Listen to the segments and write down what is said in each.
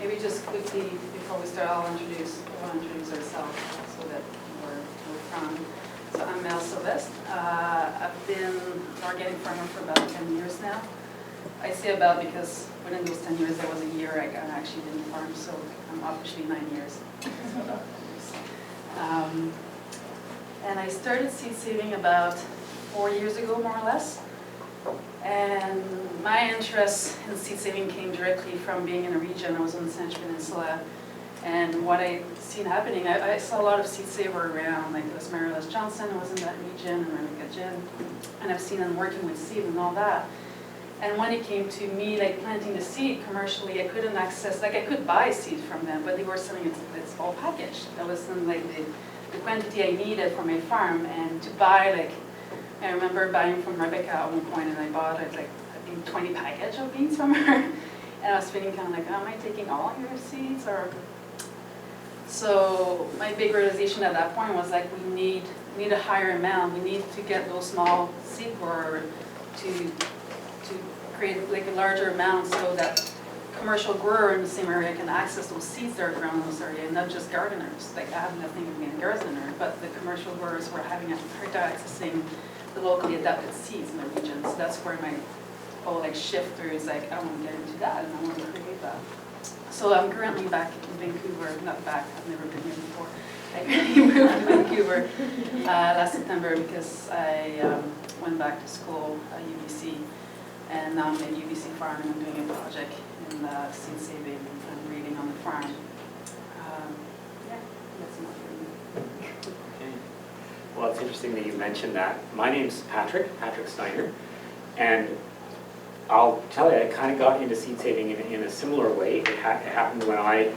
maybe just quickly, before we start, I'll introduce ourselves so that we're from. So I'm Mel Sylvester. I've been an organic farmer for about 10 years now. I say about because within those 10 years, there was a year I actually didn't farm, so I'm officially 9 years. And I started seed saving about 4 years ago, more or less. And my interest in seed saving came directly from being in a region. I was on the Sandwich Peninsula, and what I seen happening, I saw a lot of seed saver around, like this Mary Les Johnson was in that region, and Rebecca Jen, and I've seen them working with seed and all that. And when it came to me, like planting the seed commercially, I couldn't access, like I could buy seed from them, but they were selling it, it's all packaged. That wasn't like the quantity I needed for my farm, and to buy, like, I remember buying from Rebecca at one point, and I bought like I think 20 package of beans from her, and I was feeling kind of like, oh, am I taking all your seeds? Or so my big realization at that point was like, we need a higher amount. We need to get those small seed growers to create like a larger amount so that commercial grower in the same area can access those seeds that are grown in those areas, and not just gardeners. Like I have nothing against gardeners, but the commercial growers were having a hard time accessing the locally adapted seeds in the region. So that's where my whole like shift through is like, I want to get into that and I want to create that. So I'm currently back in Vancouver, not back, I've never been here before. I currently moved to Vancouver last September because I went back to school at UBC, and now I'm at UBC Farm and I'm doing a project in seed saving and breeding on the farm. Yeah, that's enough for me. Okay. Well, it's interesting that you mentioned that. My name's Patrick Steiner, and I'll tell you, I kind of got into seed saving in a similar way. It happened when I,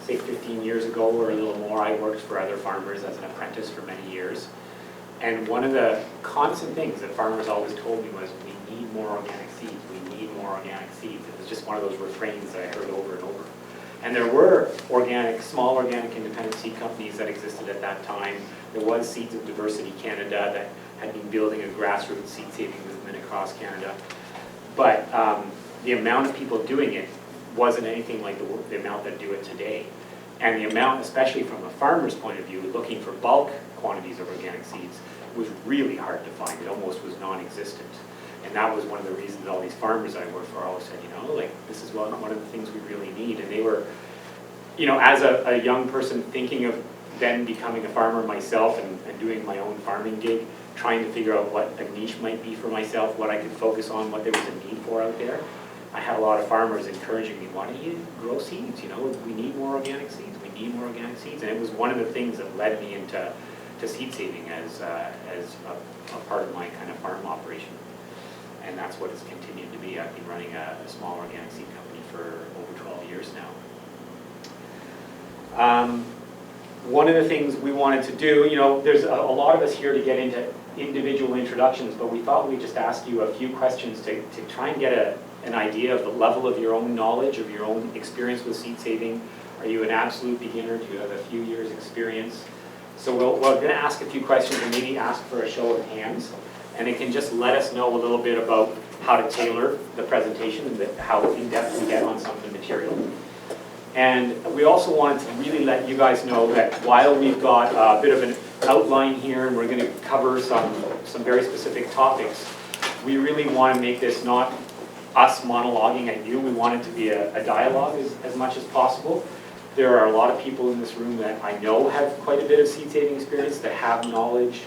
say 15 years ago or a little more, I worked for other farmers as an apprentice for many years. And one of the constant things that farmers always told me was, we need more organic seeds, we need more organic seeds. It was just one of those refrains that I heard over and over. And there were small organic independent seed companies that existed at that time. There was Seeds of Diversity Canada that had been building a grassroots seed saving movement across Canada. But the amount of people doing it wasn't anything like the amount that do it today. And the amount, especially from a farmer's point of view, looking for bulk quantities of organic seeds, was really hard to find. It almost was non-existent. And that was one of the reasons all these farmers I worked for always said, like, this is one of the things we really need. And they were, as a young person thinking of then becoming a farmer myself and doing my own farming gig, trying to figure out what a niche might be for myself, what I could focus on, what there was a need for out there. I had a lot of farmers encouraging me, why don't you grow seeds? We need more organic seeds. We need more organic seeds. And it was one of the things that led me into seed saving as a part of my kind of farm operation. And that's what it's continued to be. I've been running a small organic seed company for over 12 years now. One of the things we wanted to do, there's a lot of us here to get into individual introductions, but we thought we'd just ask you a few questions to try and get an idea of the level of your own knowledge, of your own experience with seed saving. Are you an absolute beginner? Do you have a few years experience? So we're going to ask a few questions and maybe ask for a show of hands. And it can just let us know a little bit about how to tailor the presentation and how in-depth we get on some of the material. And we also wanted to really let you guys know that while we've got a bit of an outline here and we're going to cover some very specific topics, we really want to make this not us monologuing at you. We want it to be a dialogue as much as possible. There are a lot of people in this room that I know have quite a bit of seed saving experience, that have knowledge,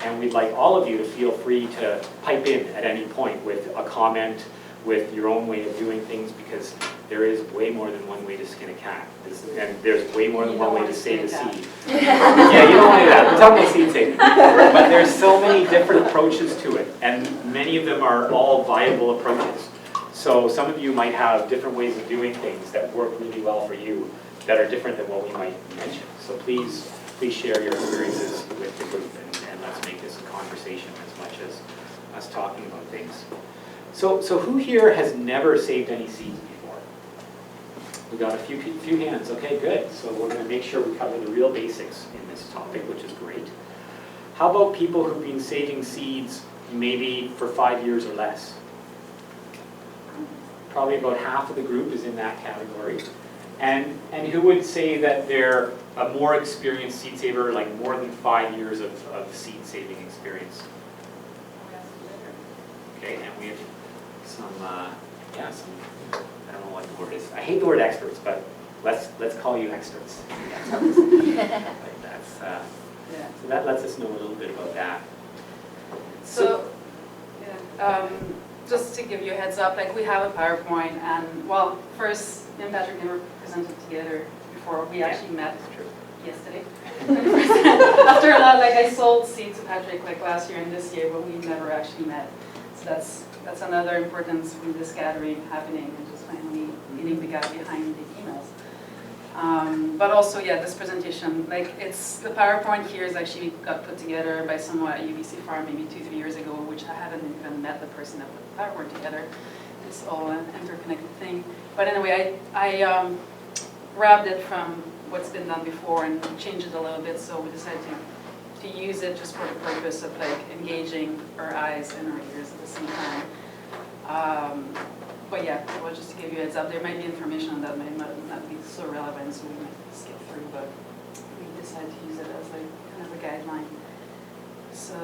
and we'd like all of you to feel free to pipe in at any point with a comment, with your own way of doing things, because there is way more than one way to skin a cat. And there's way more than one way to save a seed. Yeah, you don't want to do that. We're talking about seed saving. But there's so many different approaches to it, and many of them are all viable approaches. So some of you might have different ways of doing things that work really well for you, that are different than what we might mention. So please share your experiences with the group, and let's make this a conversation as much as us talking about things. So who here has never saved any seeds before? We got a few hands. Okay, good. So we're going to make sure we cover the real basics in this topic, which is great. How about people who've been saving seeds maybe for 5 years or less? Probably about half of the group is in that category. And who would say that they're a more experienced seed saver, like more than 5 years of seed saving experience? Okay, and we have some, yeah, some, I don't know what the word is. I hate the word experts, but let's call you experts. But that's, so that lets us know a little bit about that. So, yeah, just to give you a heads up, like we have a PowerPoint, and well, first, me and Patrick never presented together before we actually met yesterday. After a lot, like I sold seed to Patrick like last year and this year, but we never actually met. So that's another importance from this gathering happening, and just finally meeting the guy behind the emails. But also, yeah, this presentation, like it's, the PowerPoint here is actually got put together by someone at UBC Farm maybe 2-3 years ago, which I haven't even met the person that put the PowerPoint together. It's all an interconnected thing. But anyway, I grabbed it from what's been done before and changed it a little bit, so we decided to use it just for the purpose of like engaging our eyes and our ears at the same time. But yeah, well, just to give you a heads up, there might be information that might not be so relevant, so we might skip through, but we decided to use it as like kind of a guideline. So,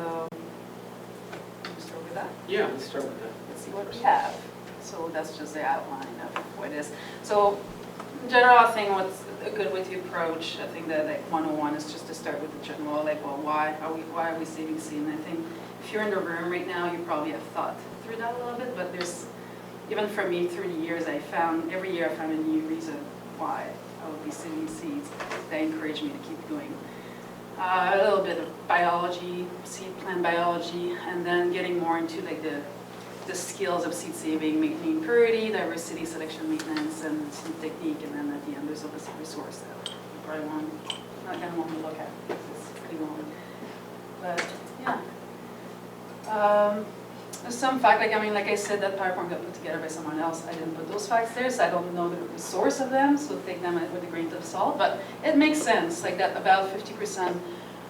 let's start with that. Yeah, let's start with that. Let's see what we have. So that's just the outline of what it is. So, in general, I think what's a good way to approach, I think that like 101 is just to start with the general, like, well, why are we saving seed? And I think if you're in the room right now, you probably have thought through that a little bit, but there's, even for me, through the years, every year I found a new reason why I would be saving seeds that encouraged me to keep going. A little bit of biology, seed plant biology, and then getting more into like the skills of seed saving, maintaining purity, diversity, selection, maintenance, and some technique, and then at the end there's obviously a resource that you probably not going to want to look at because it's pretty long. But yeah. There's some fact, like I said, that PowerPoint got put together by someone else. I didn't put those facts there, so I don't know the source of them, so take them with a grain of salt. But it makes sense, like that about 50%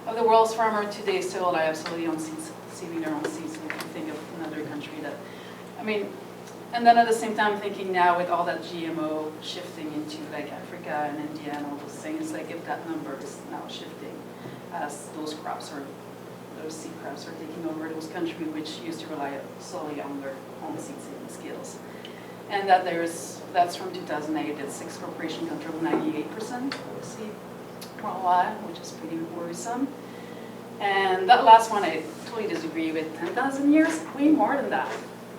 of the world's farmers today still rely absolutely on seeds, saving their own seeds. If you think of another country that, I mean, and then at the same time thinking now with all that GMO shifting into like Africa and India and all those things, like if that number is now shifting as those crops are, those seed crops are taking over those countries which used to rely solely on their own seed saving skills. And that that's from 2008, that 6 corporations control 98% of seed worldwide, which is pretty worrisome. And that last one I totally disagree with. 10,000 years, way more than that.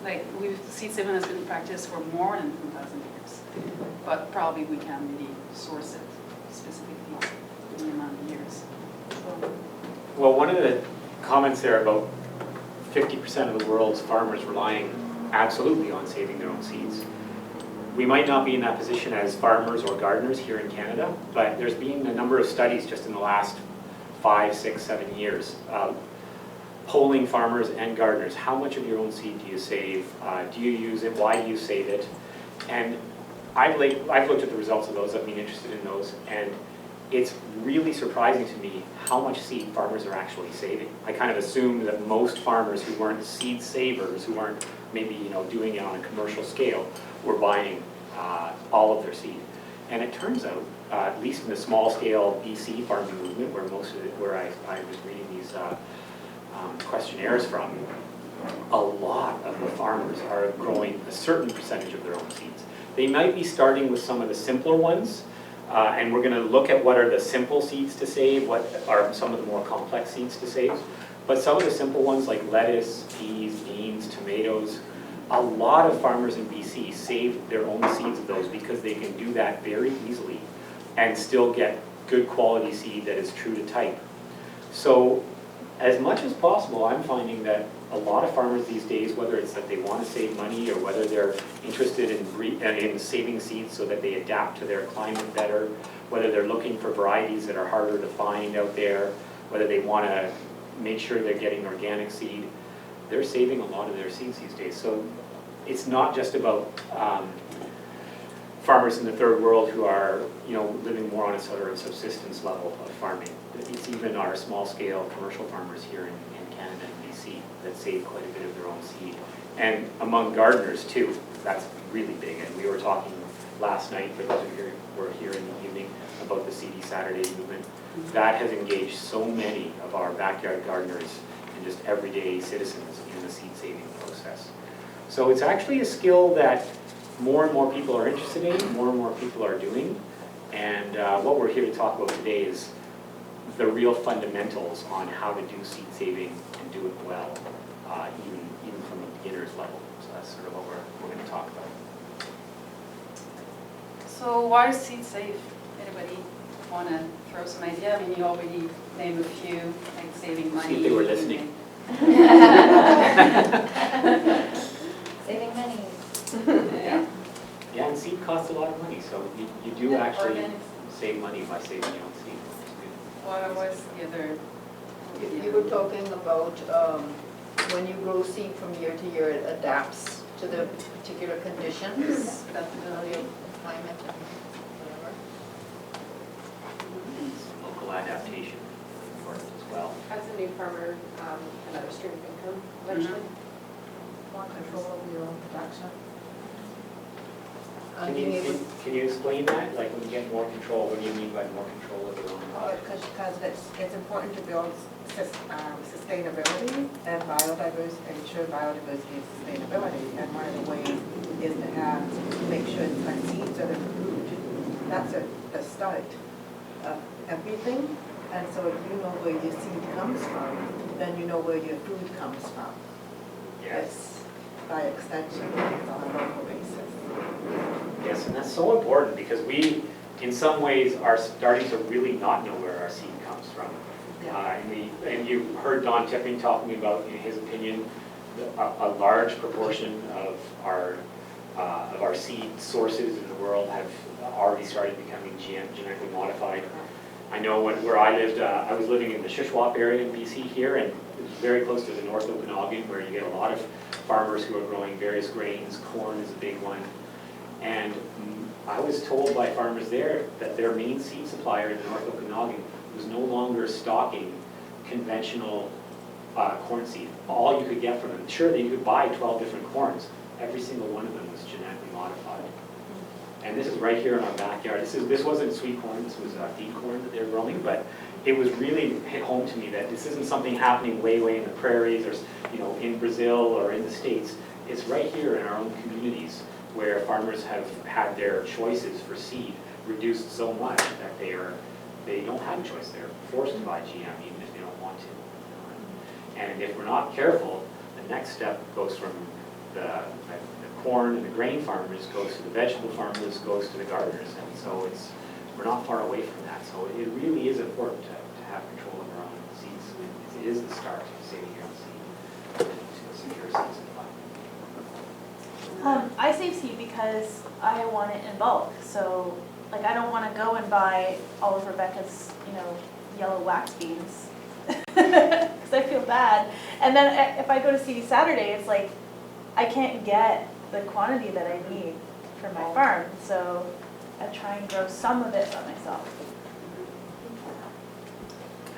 Like seed saving has been practiced for more than 10,000 years, but probably we can't really source it specifically in the amount of years. So. Well, one of the comments there about 50% of the world's farmers relying absolutely on saving their own seeds. We might not be in that position as farmers or gardeners here in Canada, but there's been a number of studies just in the last 5, 6, 7 years polling farmers and gardeners. How much of your own seed do you save? Do you use it? Why do you save it? And I've looked at the results of those. I've been interested in those, and it's really surprising to me how much seed farmers are actually saving. I kind of assumed that most farmers who weren't seed savers, who weren't maybe doing it on a commercial scale, were buying all of their seed. And it turns out, at least in the small scale BC farming movement, where where I was reading these questionnaires from, a lot of the farmers are growing a certain percentage of their own seeds. They might be starting with some of the simpler ones, and we're going to look at what are the simple seeds to save, what are some of the more complex seeds to save. But some of the simple ones like lettuce, peas, beans, tomatoes, a lot of farmers in BC save their own seeds of those because they can do that very easily and still get good quality seed that is true to type. So as much as possible, I'm finding that a lot of farmers these days, whether it's that they want to save money or whether they're interested in saving seeds so that they adapt to their climate better, whether they're looking for varieties that are harder to find out there, whether they want to make sure they're getting organic seed, they're saving a lot of their seeds these days. So it's not just about farmers in the third world who are living more on a sort of subsistence level of farming. It's even our small scale commercial farmers here in Canada and BC that save quite a bit of their own seed. And among gardeners too, that's really big. And we were talking last night, for those of you who were here in the evening, about the CD Saturday movement. That has engaged so many of our backyard gardeners and just everyday citizens in the seed saving process. So it's actually a skill that more and more people are interested in, more and more people are doing. And what we're here to talk about today is the real fundamentals on how to do seed saving and do it well, even from a beginner's level. So that's sort of what we're going to talk about. So why is seed safe? Anybody want to throw some idea? I mean, you already named a few, like saving money. See if they were listening. Saving money. Yeah. Yeah, and seed costs a lot of money, so you do Yeah, actually organics. save money by saving your own seed. What was the other? You were talking about when you grow seed from year to year, it adapts to the particular conditions, the climate and whatever. Local adaptation is important as well. As a new farmer, another stream of income eventually. More control over your own production. Can you explain that? Like when you get more control, what do you mean by more control of your own product? Because it's important to build sustainability and biodiversity, ensure biodiversity and sustainability. And one of the ways is to make sure that seeds are the root. That's the start of everything. And so if you know where your seed comes from, then you know where your food comes from. Yes. By extension, on a local basis. Yes, and that's so important because we, in some ways, are starting to really not know where our seed comes from. And you heard Don Tipping talking about, in his opinion, a large proportion of our seed sources in the world have already started becoming genetically modified. I know where I lived, I was living in the Shuswap area in BC here, and it was very close to the North Okanagan, where you get a lot of farmers who are growing various grains. Corn is a big one. And I was told by farmers there that their main seed supplier in the North Okanagan was no longer stocking conventional corn seed. All you could get from them, sure, you could buy 12 different corns. Every single one of them was genetically modified. And this is right here in our backyard. This wasn't sweet corn, this was deep corn that they were growing, but it was really hit home to me that this isn't something happening way in the prairies or in Brazil or in the States. It's right here in our own communities where farmers have had their choices for seed reduced so much that they don't have a choice. They're forced to buy GM even if they don't want to. And if we're not careful, the next step goes from the corn and the grain farmers, goes to the vegetable farmers, goes to the gardeners. And so we're not far away from that. So it really is important to have control of our own seeds. It is the start of saving your own seed to secure seed supply. I save seed because I want it in bulk. So, like, I don't want to go and buy all of Rebecca's, yellow wax beans because I feel bad. And then if I go to CD Saturday, it's like I can't get the quantity that I need for my farm. So I try and grow some of it by myself.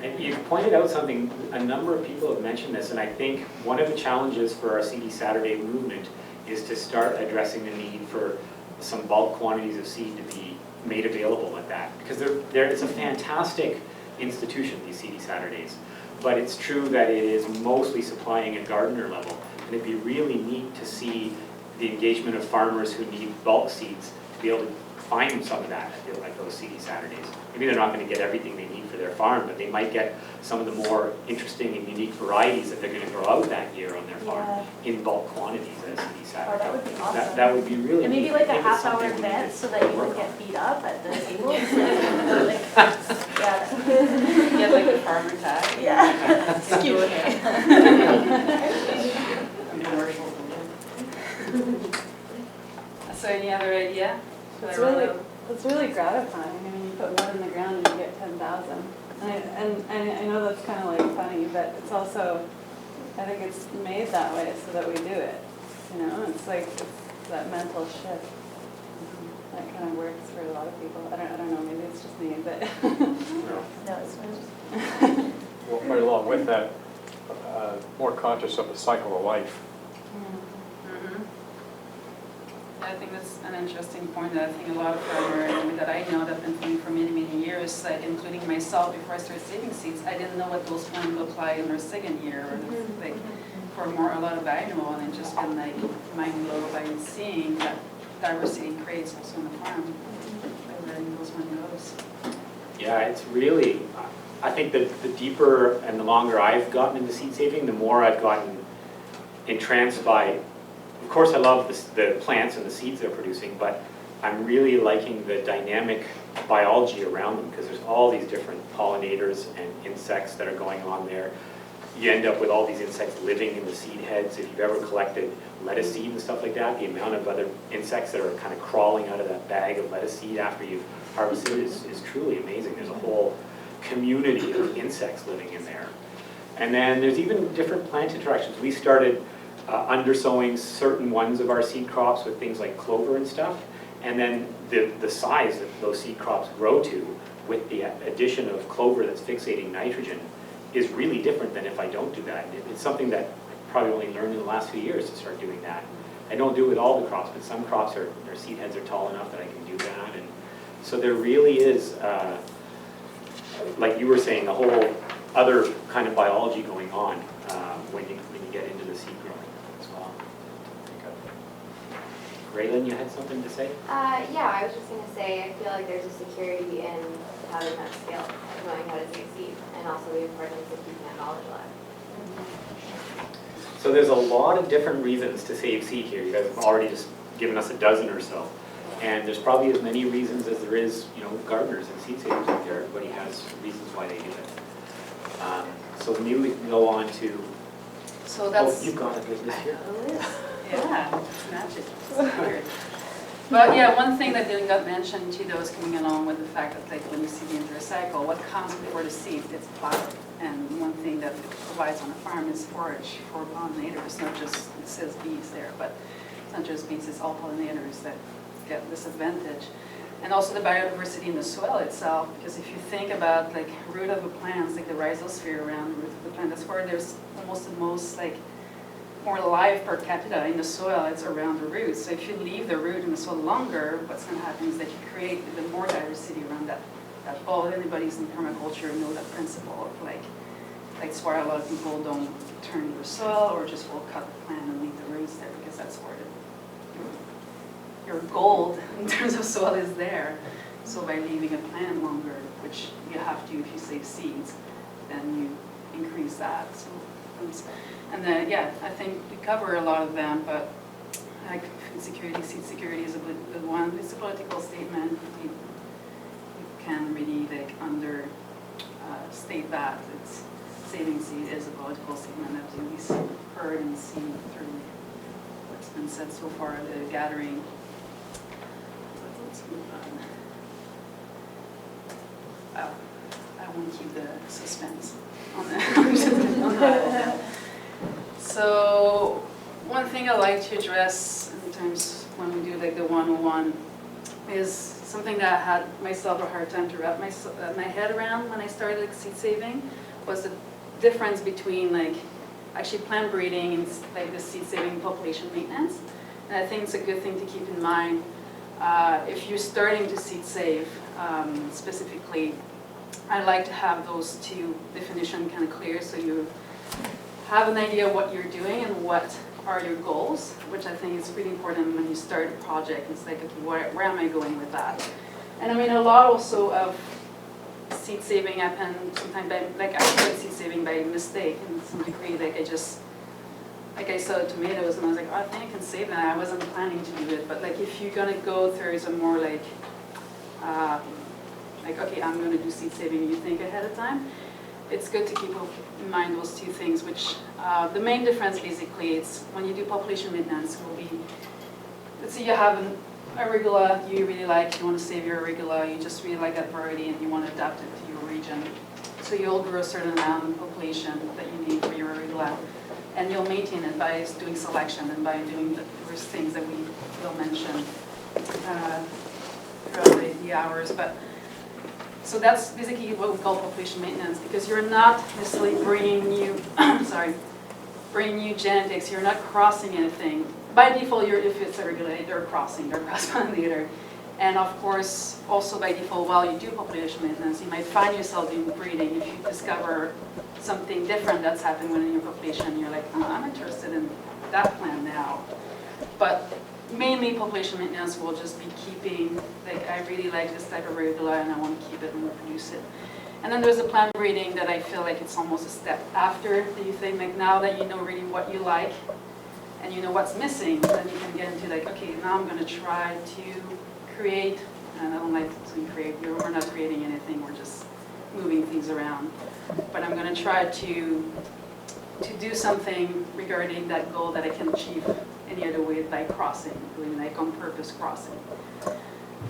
And you pointed out something, a number of people have mentioned this, and I think one of the challenges for our CD Saturday movement is to start addressing the need for some bulk quantities of seed to be made available at that. Because it's a fantastic institution, these CD Saturdays, but it's true that it is mostly supplying at gardener level. And it'd be really neat to see the engagement of farmers who need bulk seeds to be able to find some of that at those CD Saturdays. Maybe they're not going to get everything they need for their farm, but they might get some of the more interesting and unique varieties that they're going to grow out that year on their farm in bulk quantities at CD Saturday. Oh, that would be awesome. That would be really And maybe neat. like I a think it's half-hour something we need advance to so that you work don't on. get beat up at the tables. Get like the farmer tag. Yeah. Excuse So any other idea? It's really gratifying. I mean, you put mud in the ground and you get 10,000. And I know that's kind of like funny, but it's also, I think it's made that way so that we do it. It's like it's that mental shift that kind of works for a lot of people. I don't know, maybe it's just me, but. No, it's not. Well, right along with that, more conscious of the cycle of life. I think that's an interesting point that I think a lot of farmers that I know that have been thinking for many, many years, like including myself before I started saving seeds, I didn't know what those plants look like in their second year or like for a lot of annual, and it's just been like mind blown by seeing that diversity creates also on the farm. By letting those one goes. Yeah, it's really, I think that the deeper and the longer I've gotten into seed saving, the more I've gotten entranced by, of course I love the plants and the seeds they're producing, but I'm really liking the dynamic biology around them, because there's all these different pollinators and insects that are going on there. You end up with all these insects living in the seed heads. If you've ever collected lettuce seed and stuff like that, the amount of other insects that are kind of crawling out of that bag of lettuce seed after you've harvested it is truly amazing. There's a whole community of insects living in there. And then there's even different plant interactions. We started undersowing certain ones of our seed crops with things like clover and stuff, and then the size that those seed crops grow to with the addition of clover that's fixating nitrogen is really different than if I don't do that. It's something that I probably only learned in the last few years to start doing that. I don't do it with all the crops, but some crops their seed heads are tall enough that I can do that. And so there really is, like you were saying, a whole other kind of biology going on when you get into the seed growing as well. Raylan, you had something to say? Yeah, I was just going to say, I feel like there's a security in having that skill, of knowing how to succeed, and also the importance of keeping that knowledge alive. So there's a lot of different reasons to save seed here. You guys have already just given us a dozen or so. And there's probably as many reasons as there is, gardeners and seed savers out there. Everybody has reasons why they do it. So maybe we can go on to, So that's. oh, you've got a business here. Yeah, it's magic. It's weird. But yeah, one thing that didn't get mentioned too, that was coming along with the fact that like when you see the entire cycle, what comes before the seed, it's flower. And one thing that it provides on the farm is forage for pollinators, not just, it says bees there, but it's not just bees, it's all pollinators that get this advantage. And also the biodiversity in the soil itself, because if you think about like root of a plant, like the rhizosphere around the root of the plant, that's where there's almost the most like more life per capita in the soil, it's around the root. So if you leave the root in the soil longer, what's going to happen is that you create even more diversity around that ball. Anybody's in permaculture know that principle of like that's why a lot of people don't turn their soil or just will cut the plant and leave the roots there, because that's where your gold in terms of soil is there. So by leaving a plant longer, which you have to if you save seeds, then you increase that. So, and then, yeah, I think we cover a lot of them, but like food security, seed security is a good one. It's a political statement. You can really like state that it's saving seed is a political statement that we've heard and seen through what's been said so far at the gathering. But let's move on. I won't keep the suspense on that. So one thing I like to address in terms when we do like the 101 is something that I had myself a hard time to wrap my head around when I started like seed saving, was the difference between like actually plant breeding and like the seed saving population maintenance. And I think it's a good thing to keep in mind if you're starting to seed save specifically. I like to have those two definitions kind of clear, so you have an idea of what you're doing and what are your goals, which I think is really important when you start a project. It's like, okay, where am I going with that? And I mean, a lot also of seed saving happened sometimes by, like I started seed saving by mistake in some degree. Like I saw tomatoes and I was like, oh, I think I can save them. I wasn't planning to do it, but like if you're gonna go through some more like okay, I'm gonna do seed saving, you think ahead of time. It's good to keep in mind those two things, which the main difference basically is when you do population maintenance will be, let's say you have an arugula you really like, you want to save your arugula, you just really like that variety and you want to adapt it to your region. So you'll grow a certain amount of population that you need for your arugula, and you'll maintain it by doing selection and by doing the various things that we will mention throughout the hours. But so that's basically what we call population maintenance, because you're not necessarily bringing new, bringing new genetics, you're not crossing anything. By default, if it's a regulator, they're crossing, they're cross-pollinator. And of course, also by default, while you do population maintenance, you might find yourself doing breeding if you discover something different that's happened within your population. You're like, oh, I'm interested in that plant now. But mainly population maintenance will just be keeping, like, I really like this type of regula and I want to keep it and reproduce it. And then there's a plant breeding that I feel like it's almost a step after that you think, like, now that you know really what you like and you know what's missing, then you can get into like, okay, now I'm going to try to create, and I don't like to create, we're not creating anything, we're just moving things around. But I'm going to try to do something regarding that goal that I can achieve any other way by crossing, doing like on purpose crossing.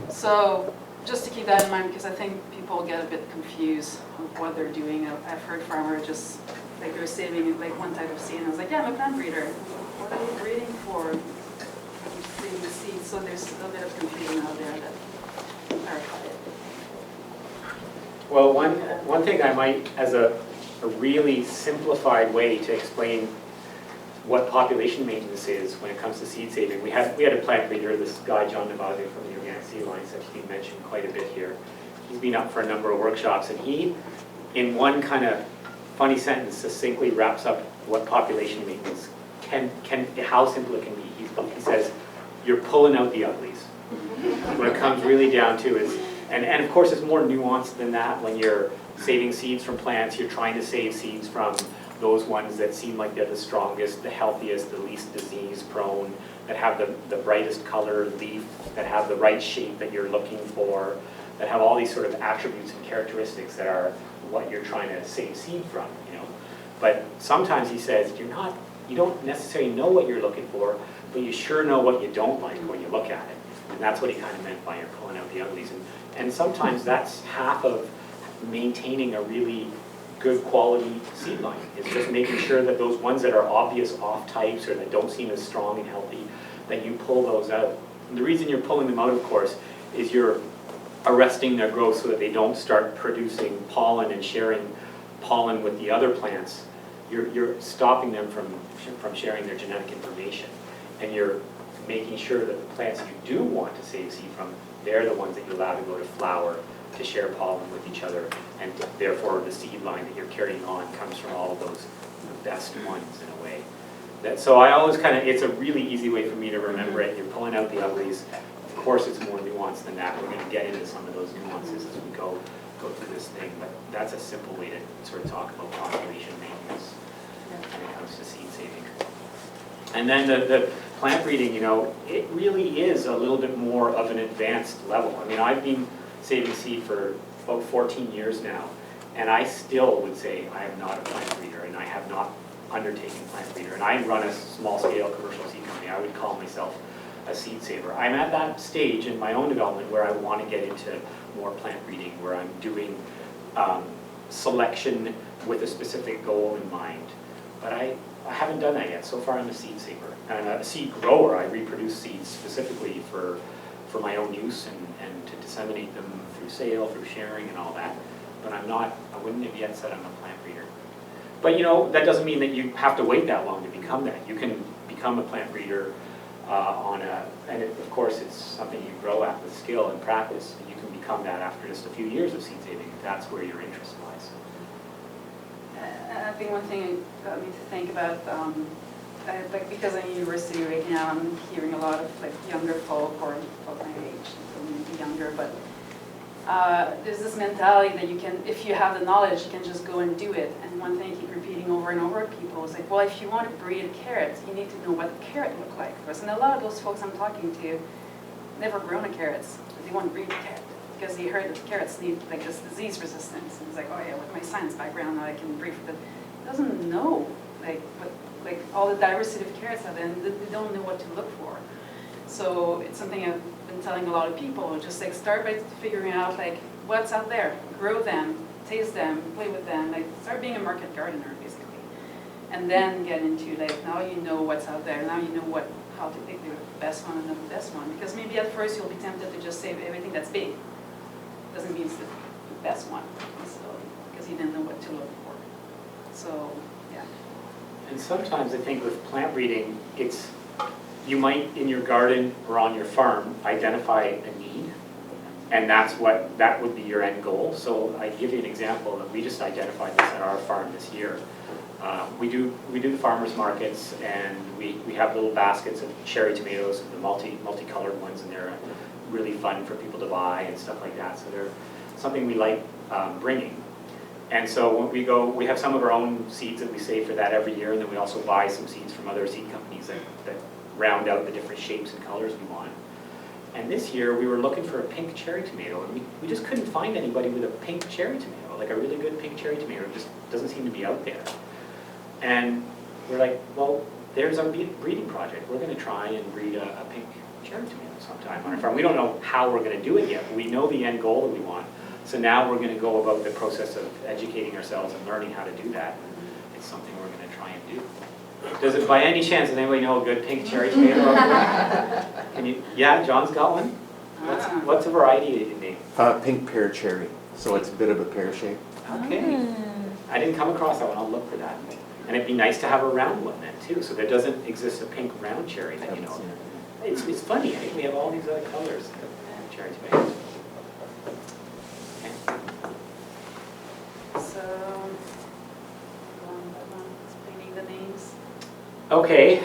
So just to keep that in mind, because I think people get a bit confused of what they're doing. I've heard farmers just, like they're saving like one type of seed, and I was like, yeah, I'm a plant breeder. What are you breeding for? I'm saving the seeds, so there's a little bit of confusion out there that clarify it. Well, one thing I might, as a really simplified way to explain what population maintenance is when it comes to seed saving. We had a plant breeder, this guy John Navajo from the Organic Seed Alliance, that's been mentioned quite a bit here. He's been up for a number of workshops, and he, in one kind of funny sentence, succinctly wraps up what population maintenance how simple it can be. He says, you're pulling out the uglies. What it comes really down to is, and of course it's more nuanced than that. When you're saving seeds from plants, you're trying to save seeds from those ones that seem like they're the strongest, the healthiest, the least disease prone, that have the brightest color leaf, that have the right shape that you're looking for, that have all these sort of attributes and characteristics that are what you're trying to save seed from, you know. But sometimes he says, you don't necessarily know what you're looking for, but you sure know what you don't like when you look at it. And that's what he kind of meant by you're pulling out the uglies. And sometimes that's half of maintaining a really good quality seed line. It's just making sure that those ones that are obvious off types or that don't seem as strong and healthy, that you pull those out. And the reason you're pulling them out, of course, is you're arresting their growth so that they don't start producing pollen and sharing pollen with the other plants. You're stopping them from sharing their genetic information. And you're making sure that the plants you do want to save seed from, they're the ones that you allow to go to flower, to share pollen with each other, and therefore the seed line that you're carrying on comes from all of those best ones in a way. So I always it's a really easy way for me to remember it. You're pulling out the uglies. Of course it's more nuanced than that. We're going to get into some of those nuances as we go through this thing, but that's a simple way to sort of talk about population maintenance when it comes to seed saving. And then the plant breeding, it really is a little bit more of an advanced level. I mean, I've been saving seed for about 14 years now, and I still would say I am not a plant breeder, and I have not undertaken plant breeder. And I run a small-scale commercial seed company. I would call myself a seed saver. I'm at that stage in my own development where I want to get into more plant breeding, where I'm doing selection with a specific goal in mind. But I haven't done that yet. So far I'm a seed saver. And a seed grower. I reproduce seeds specifically for my own use and to disseminate them through sale, through sharing and all that. But I wouldn't have yet said I'm a plant breeder. But that doesn't mean that you have to wait that long to become that. You can become a plant breeder and of course it's something you grow at with skill and practice. And you can become that after just a few years of seed saving if that's where your interest lies. I think one thing got me to think about, because I'm in university right now, I'm hearing a lot of younger folk, or folk my age, maybe younger, but there's this mentality that you can, if you have the knowledge, you can just go and do it. And one thing I keep repeating over and over to people is like, well, if you want to breed a carrot, you need to know what the carrot look like first. And a lot of those folks I'm talking to never grown a carrots, but they want to breed a carrot because they heard that the carrots need this disease resistance. And it's like, oh yeah, with my science background, I can breed for them. It doesn't know what all the diversity of carrots are there, and they don't know what to look for. So it's something I've been telling a lot of people, just start by figuring out what's out there, grow them, taste them, play with them, start being a market gardener basically. And then get into now you know what's out there, now you know how to pick the best one and not the best one. Because maybe at first you'll be tempted to just save everything that's big. Doesn't mean it's the best one necessarily, because you didn't know what to look for. So, yeah. And sometimes I think with plant breeding, you might in your garden or on your farm identify a need, and that would be your end goal. So I give you an example that we just identified this at our farm this year. We do the farmers markets, and we have little baskets of cherry tomatoes, the multicolored ones, and they're really fun for people to buy and stuff like that. So they're something we like bringing. And so when we have some of our own seeds that we save for that every year, and then we also buy some seeds from other seed companies that round out the different shapes and colors we want. And this year we were looking for a pink cherry tomato, and we just couldn't find anybody with a pink cherry tomato, like a really good pink cherry tomato. It just doesn't seem to be out there. And we're like, well, there's our breeding project. We're going to try and breed a pink cherry tomato sometime on our farm. We don't know how we're going to do it yet, but we know the end goal that we want. So now we're going to go about the process of educating ourselves and learning how to do that. It's something we're going to try and do. Does it, by any chance, does anybody know a good pink cherry tomato out there? Can you? Yeah, John's got one. What's a variety name? Pink pear cherry, so it's a bit of a pear shape. Okay. I didn't come across that one. I'll look for that. And it'd be nice to have a round one then too. So there doesn't exist a pink round cherry that you know. It's funny. I think we have all these other colors of cherry tomatoes. Okay. So, one by one, explaining the names. Okay,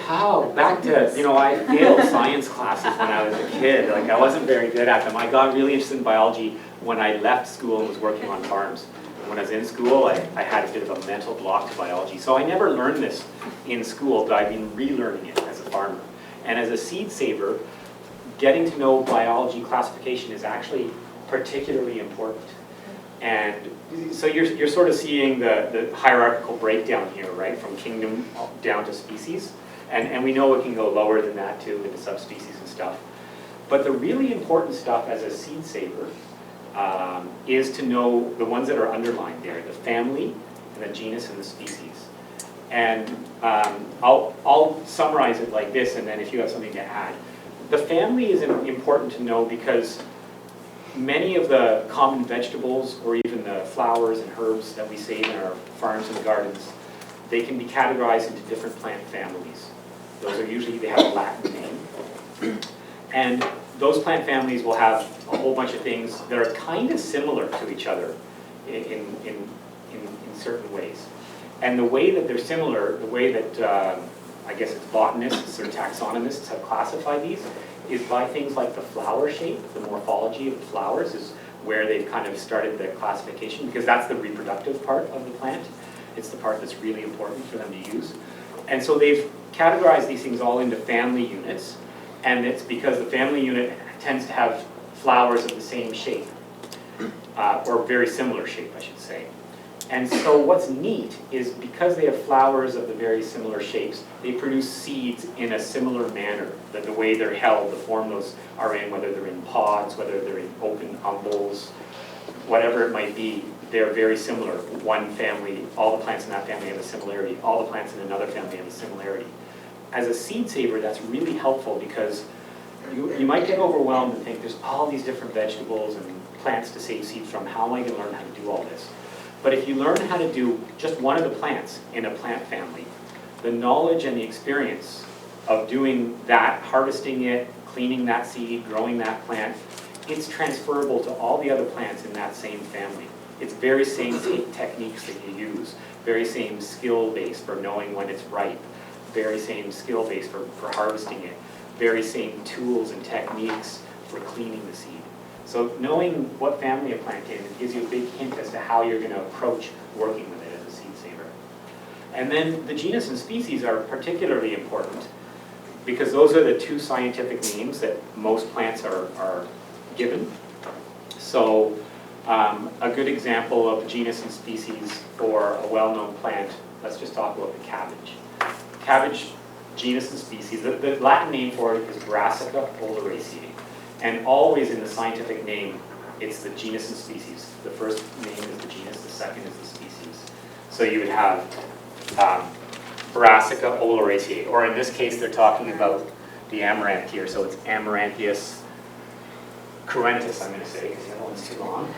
back to, I failed science classes when I was a kid. Like, I wasn't very good at them. I got really interested in biology when I left school and was working on farms. When I was in school, I had a bit of a mental block to biology. So I never learned this in school, but I've been relearning it as a farmer. And as a seed saver, getting to know biology classification is actually particularly important. And so you're sort of seeing the hierarchical breakdown here, right, from kingdom down to species. And we know it can go lower than that too, into subspecies and stuff. But the really important stuff as a seed saver is to know the ones that are underlined there, the family, and the genus, and the species. And I'll summarize it like this, and then if you have something to add. The family is important to know because many of the common vegetables or even the flowers and herbs that we save in our farms and gardens, they can be categorized into different plant families. Those are usually, they have a Latin name. And those plant families will have a whole bunch of things that are kind of similar to each other in certain ways. And the way that they're similar, the way that I guess it's botanists or taxonomists have classified these, is by things like the flower shape, the morphology of the flowers is where they've kind of started the classification, because that's the reproductive part of the plant. It's the part that's really important for them to use. And so they've categorized these things all into family units, and it's because the family unit tends to have flowers of the same shape, or very similar shape, I should say. And so what's neat is because they have flowers of the very similar shapes, they produce seeds in a similar manner. That the way they're held, the form those are in, whether they're in pods, whether they're in open umbels, whatever it might be, they're very similar. One family, all the plants in that family have a similarity. All the plants in another family have a similarity. As a seed saver, that's really helpful because you might get overwhelmed and think there's all these different vegetables and plants to save seeds from. How am I going to learn how to do all this? But if you learn how to do just one of the plants in a plant family, the knowledge and the experience of doing that, harvesting it, cleaning that seed, growing that plant, it's transferable to all the other plants in that same family. It's very same techniques that you use, very same skill base for knowing when it's ripe, very same skill base for harvesting it, very same tools and techniques for cleaning the seed. So knowing what family a plant is, it gives you a big hint as to how you're going to approach working with it as a seed saver. And then the genus and species are particularly important because those are the two scientific names that most plants are given. So a good example of genus and species for a well-known plant, let's just talk about the cabbage. Cabbage, genus and species, the Latin name for it is Brassica oleracea. And always in the scientific name, it's the genus and species. The first name is the genus, the second is the species. So you would have Brassica oleracea, or in this case, they're talking about the amaranth here, so it's Amaranthus cruentus, I'm going to say, because the other one's too long.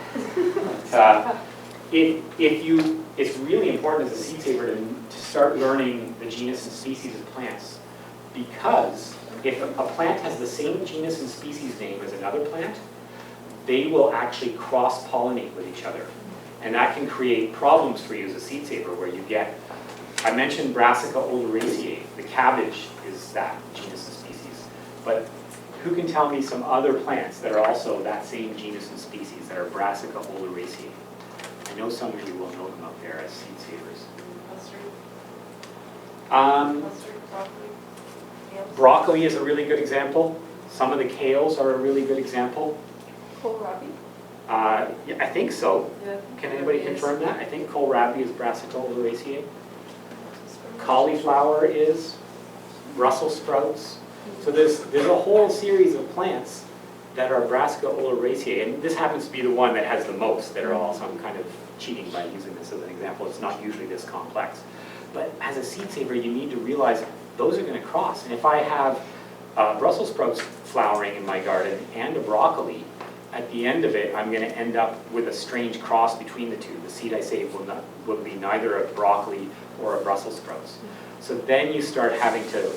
it's really important as a seed saver to start learning the genus and species of plants, because if a plant has the same genus and species name as another plant, they will actually cross-pollinate with each other. And that can create problems for you as a seed saver, where you get, I mentioned Brassica odoraceae, the cabbage is that genus and species. But who can tell me some other plants that are also that same genus and species that are Brassica odoraceae? I know some of you will know them out there as seed savers. Broccoli is a really good example. Some of the kales are a really good example. Kohlrabi? Yeah, I think so. Yeah. Can anybody confirm that? I think kohlrabi is Brassica odoraceae. Cauliflower is, Brussels sprouts. So there's a whole series of plants that are Brassica odoraceae, and this happens to be the one that has the most, that are all, so I'm kind of cheating by using this as an example. It's not usually this complex. But as a seed saver, you need to realize those are going to cross. And if I have Brussels sprouts flowering in my garden and a broccoli, at the end of it, I'm going to end up with a strange cross between the two. The seed I save will be neither a broccoli or a Brussels sprouts. So then you start having to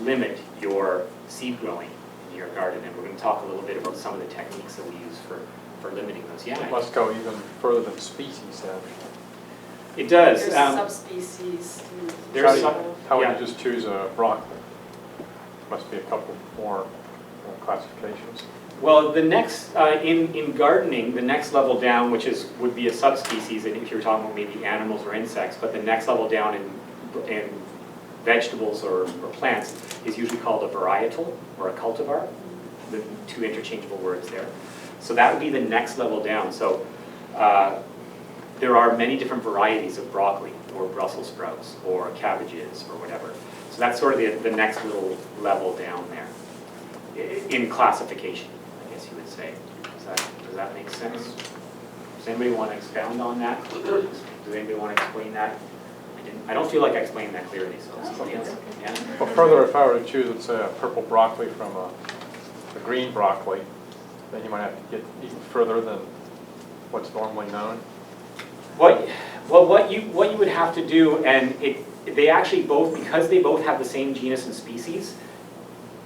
limit your seed growing in your garden. And we're going to talk a little bit about some of the techniques that we use for limiting those. Yeah. Let's go even further than species then. It does. There's subspecies. There's How would yeah. you just choose a broccoli? Must be a couple more classifications. Well, the next, in gardening, the next level down, which would be a subspecies, and if you're talking about maybe animals or insects, but the next level down in vegetables or plants is usually called a varietal or a cultivar, the two interchangeable words there. So that would be the next level down. So there are many different varieties of broccoli or Brussels sprouts or cabbages or whatever. So that's sort of the next little level down there in classification, I guess you would say. Does that make sense? Does anybody want to expound on that? Does anybody want to explain that? I don't feel like I explained that clearly, so somebody else. Yeah? Well, further, if I were to choose, let's say, a purple broccoli from a green broccoli, then you might have to get even further than what's normally known. What you would have to do, and they actually both, because they both have the same genus and species,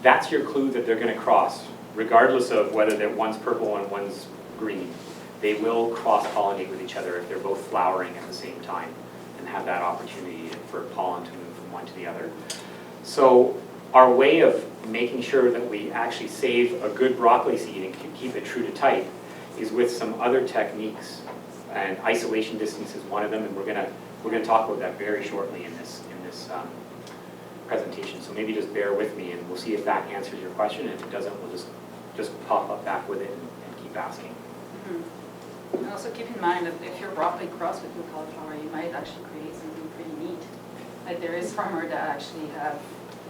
that's your clue that they're going to cross, regardless of whether one's purple and one's green. They will cross-pollinate with each other if they're both flowering at the same time and have that opportunity for pollen to move from one to the other. So our way of making sure that we actually save a good broccoli seed and can keep it true to type is with some other techniques. And isolation distance is one of them, and we're gonna talk about that very shortly in this presentation. So maybe just bear with me, and we'll see if that answers your question. And if it doesn't, we'll just pop up back with it and keep asking. Mm-hmm. And also keep in mind that if your broccoli cross with your cauliflower, you might actually create something pretty neat. Like there is farmer that actually have,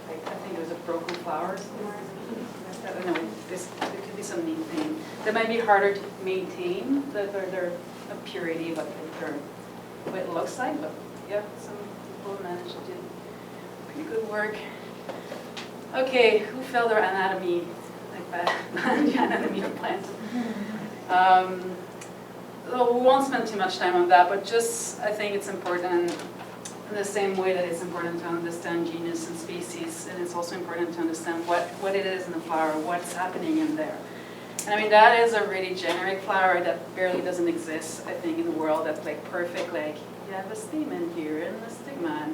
like I think there's a broken flower somewhere. I don't know. There could be some neat thing. That might be harder to maintain their purity, but what it looks like. But yeah, some people manage to do pretty good work. Okay, who failed our anatomy? Like the anatomy of plants. So we won't spend too much time on that, but just I think it's important in the same way that it's important to understand genus and species, and it's also important to understand what it is in the flower, what's happening in there. And I mean, that is a really generic flower that barely doesn't exist, I think, in the world. That's like perfect, like you have a stamen here and a stigma.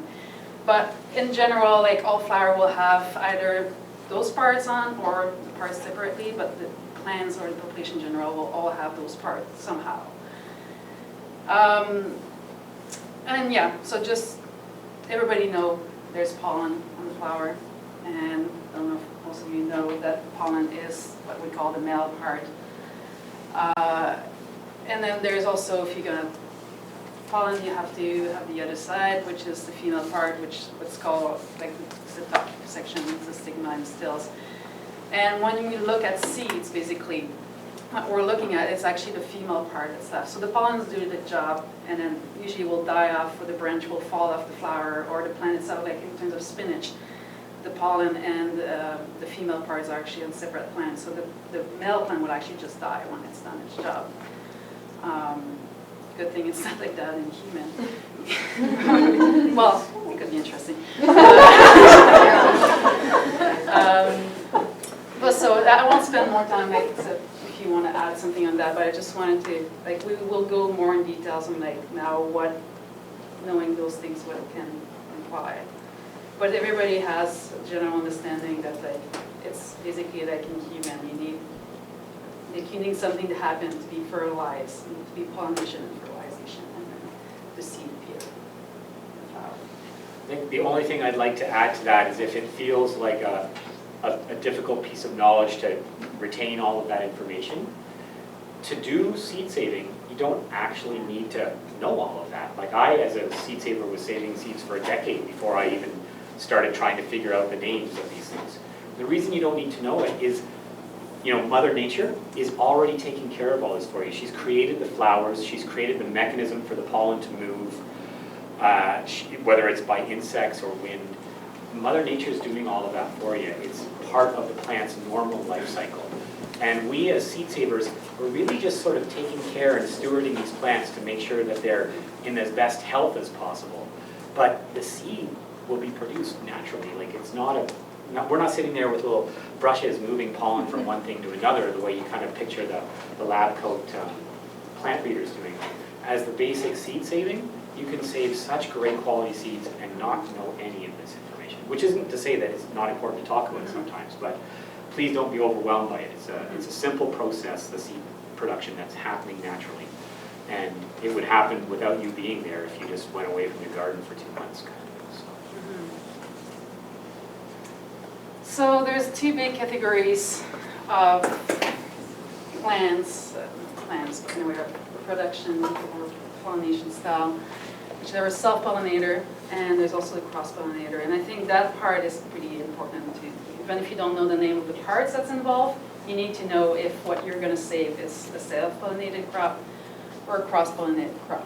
But in general, like all flower will have either those parts on or the parts separately, but the plants or the population in general will all have those parts somehow. And yeah, so just everybody know there's pollen on the flower, and I don't know if most of you know that pollen is what we call the male part. And then there's also, if you're gonna pollen, you have to have the other side, which is the female part, which what's called like the top section, the stigma and stils. And when we look at seeds, basically, what we're looking at is actually the female part that's left. So the pollens do the job, and then usually will die off, or the branch will fall off the flower, or the plant itself, like in terms of spinach. The pollen and the female parts are actually on separate plants. So the male plant will actually just die when it's done its job. good thing it's not like that in human. Well, it could be interesting. But so I won't spend more time, like, so if you want to add something on that, but I just wanted to, like, we will go more in details on like now what, knowing those things, what it can imply. But everybody has a general understanding that like, it's basically like in human, you need something to happen to be fertilized, and to be pollination and fertilization, and then the seed appear. I think the only thing I'd like to add to that is if it feels like a difficult piece of knowledge to retain all of that information, to do seed saving, you don't actually need to know all of that. Like I, as a seed saver, was saving seeds for a decade before I even started trying to figure out the names of these things. The reason you don't need to know it is, you know, Mother Nature is already taking care of all this for you. She's created the flowers, she's created the mechanism for the pollen to move, whether it's by insects or wind. Mother Nature is doing all of that for you. It's part of the plant's normal life cycle. And we as seed savers, we're really just sort of taking care and stewarding these plants to make sure that they're in as best health as possible. But the seed will be produced naturally. Like it's we're not sitting there with little brushes moving pollen from one thing to another the way you kind of picture the lab coat plant breeders doing. As the basic seed saving, you can save such great quality seeds and not know any of this information. Which isn't to say that it's not important to talk about it sometimes, but please don't be overwhelmed by it. It's a simple process, the seed production, that's happening naturally. And it would happen without you being there if you just went away from your garden for 2 months. So there's two big categories of plants, anyway, reproduction or pollination style, which there are self-pollinator and there's also the cross-pollinator. And I think that part is pretty important too. Even if you don't know the name of the parts that's involved, you need to know if what you're going to save is a self-pollinated crop or a cross-pollinated crop.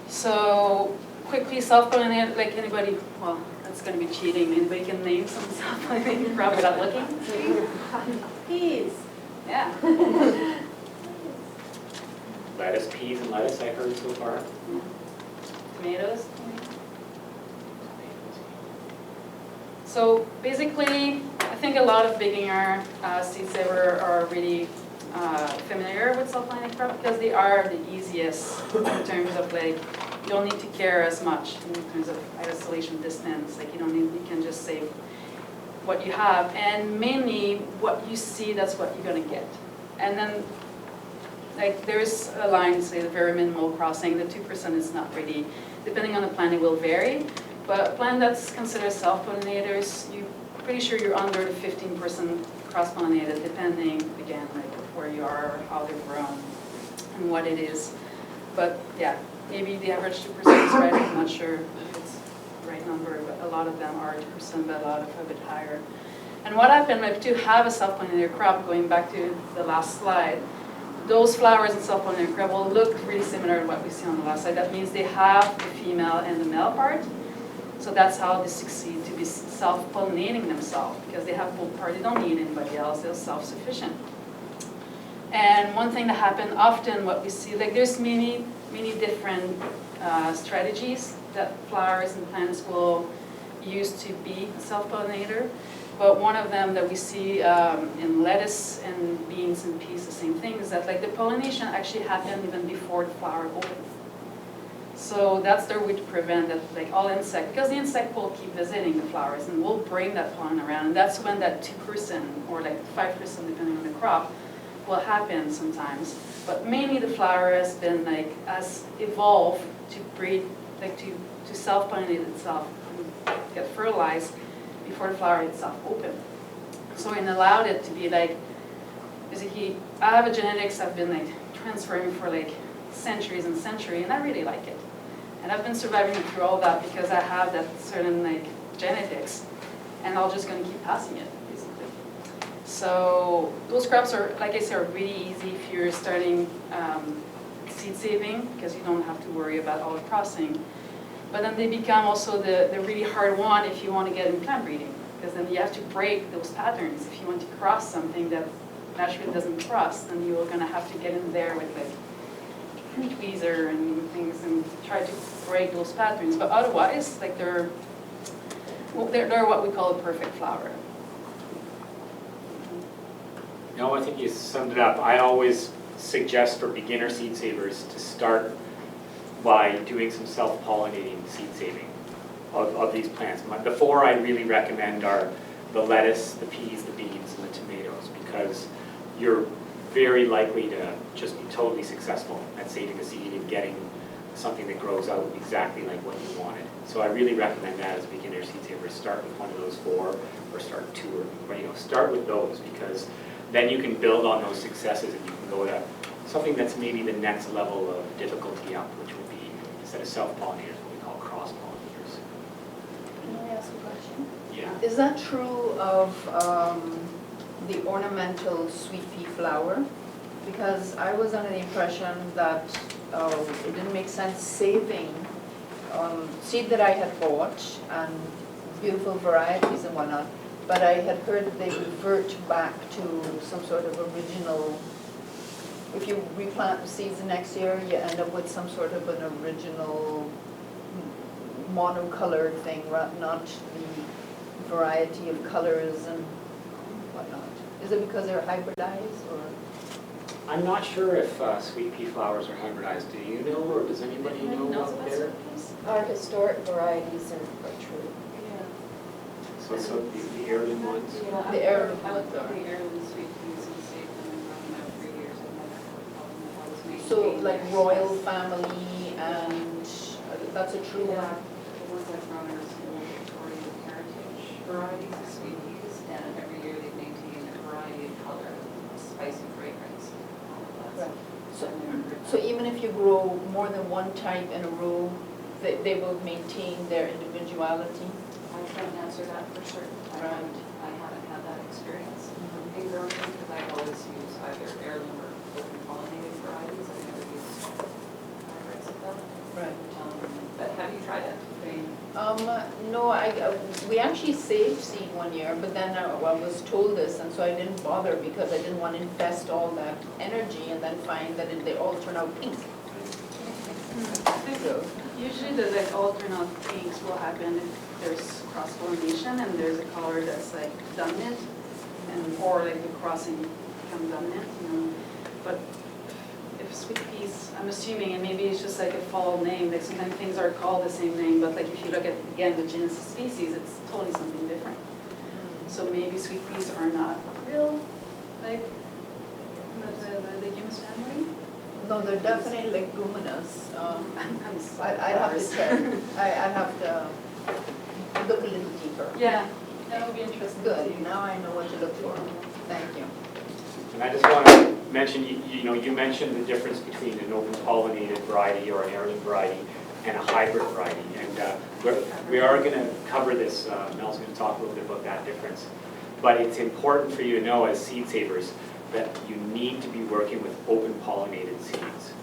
So quickly, self-pollinated, like anybody, well, that's going to be cheating. Anybody can name some self-pollinated crop without looking? Peas. Yeah. Lettuce, peas and lettuce I heard so far. Tomatoes. So basically, I think a lot of beginner seed saver are really familiar with self-pollinated crop because they are the easiest in terms of like, you don't need to care as much in terms of isolation distance. Like you can just save what you have, and mainly what you see, that's what you're gonna get. And then, like there's a line, say the very minimal crossing, the 2% is not really, depending on the plant, it will vary. But a plant that's considered self-pollinators, you're pretty sure you're under the 15% cross-pollinated, depending again, like where you are, how they're grown, and what it is. But yeah. Maybe the average 2% is right, I'm not sure if it's the right number, but a lot of them are 2%, but a lot of a bit higher. And what happened, like to have a self-pollinated crop, going back to the last slide, those flowers in self-pollinated crop will look really similar to what we see on the last slide. That means they have the female and the male part. So that's how they succeed to be self-pollinating themselves, because they have both parts. They don't need anybody else, they're self-sufficient. And one thing that happens often, what we see, like there's many different strategies that flowers and plants will use to be a self-pollinator. But one of them that we see in lettuce and beans and peas, the same thing, is that like the pollination actually happens even before the flower opens. So that's their way to prevent that, like all insects, because the insect will keep visiting the flowers and will bring that pollen around. And that's when that 2% or like 5%, depending on the crop, will happen sometimes. But mainly the flower has evolved to breed, like to self-pollinate itself and get fertilized before the flower itself opens. So it allowed it to be like, basically, I have a genetics I've been like transferring for like centuries and centuries, and I really like it. And I've been surviving through all that because I have that certain like genetics, and I'm just going to keep passing it. So those crops are, like I said, are really easy if you're starting seed saving, because you don't have to worry about all the crossing. But then they become also the really hard one if you want to get in plant breeding, because then you have to break those patterns. If you want to cross something that naturally doesn't cross, then you're going to have to get in there with like tweezer and things and try to break those patterns. But otherwise, like they're what we call a perfect flower. No, I think you summed it up. I always suggest for beginner seed savers to start by doing some self-pollinating seed saving of these plants. The four I really recommend are the lettuce, the peas, the beans, and the tomatoes, because you're very likely to just be totally successful at saving a seed and getting something that grows out exactly like what you wanted. So I really recommend that as a beginner seed saver. Start with one of those four, or start two, or start with those, because then you can build on those successes and you can go to something that's maybe the next level of difficulty up, which would be, instead of self-pollinators, what we call cross-pollinators. Can I ask a question? Yeah. Is that true of the ornamental sweet pea flower? Because I was under the impression that it didn't make sense saving seed that I had bought and beautiful varieties and whatnot, but I had heard that they revert back to some sort of original. If you replant the seeds the next year, you end up with some sort of an original monocolored thing, not the variety of colors and whatnot. Is it because they're hybridized, or? I'm not sure if sweet pea flowers are hybridized. Do you know, or does anybody know out there? Our historic varieties are true. So the heirloom ones? The heirloom I would ones put are. the heirloom sweet peas and save them and run them out for years. I've never had a problem with how it's maintained. So like royal family, and that's a true Yeah, one? the ones I've grown are some old Victorian heritage varieties of sweet peas, and every year they maintain a variety of color, spice and fragrance, all of that. Right. So even if you grow more than one type in a row, they will maintain their individuality? I can't answer that for certain. I haven't had that experience in growing them, because I always use either heirloom or open-pollinated varieties. I've never used hybrids of them. Right. But have you tried it? No, we actually saved seed one year, but then I was told this, and so I didn't bother because I didn't want to invest all that energy and then find that they all turn out pink. So, Usually the like alternate pinks will happen if there's cross-pollination and there's a color that's like dominant, and or like the crossing become dominant, But if sweet peas, I'm assuming, and maybe it's just like a fall name, like sometimes things are called the same name, but like if you look at, again, the genus species, it's totally something different. So maybe sweet peas are not real, like, the legumes family? no, they're definitely leguminous. I'm sorry. I'd have to check. I'd have to look a little deeper. Yeah, that would be interesting to see. Good, now I know what to look for. Thank you. And I just want to mention, you mentioned the difference between an open-pollinated variety or an heirloom variety and a hybrid variety. And we are going to cover this. Mel's going to talk a little bit about that difference. But it's important for you to know as seed savers that you need to be working with open-pollinated seeds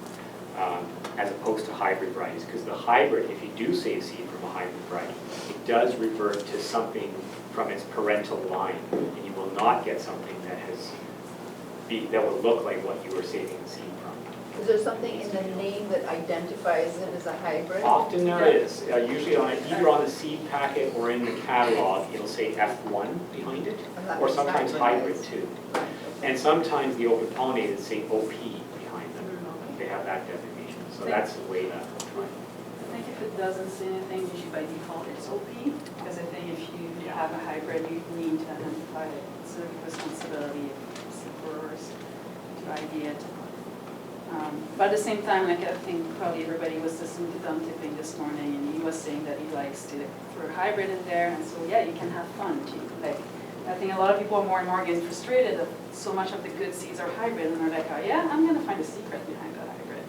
as opposed to hybrid varieties. Because the hybrid, if you do save seed from a hybrid variety, it does revert to something from its parental line, and you will not get something that will look like what you were saving the seed from. Is there something in the name that identifies it as a hybrid? Often there is. Usually either on the seed packet or in the catalog, it'll say F1 behind it, or sometimes hybrid too. And sometimes the open pollinated say OP behind them. They have that designation. So that's the way that we'll try. I think if it doesn't say anything, usually by default it's OP, because I think if you have a hybrid, you need to identify it. It's a responsibility of seed growers to ID it. But at the same time, like I think probably everybody was listening to Don Tipping this morning, and he was saying that he likes to throw a hybrid in there, and so yeah, you can have fun too. Like I think a lot of people are more and more getting frustrated that so much of the good seeds are hybrid, and they're like, oh yeah, I'm gonna find a secret behind that hybrid.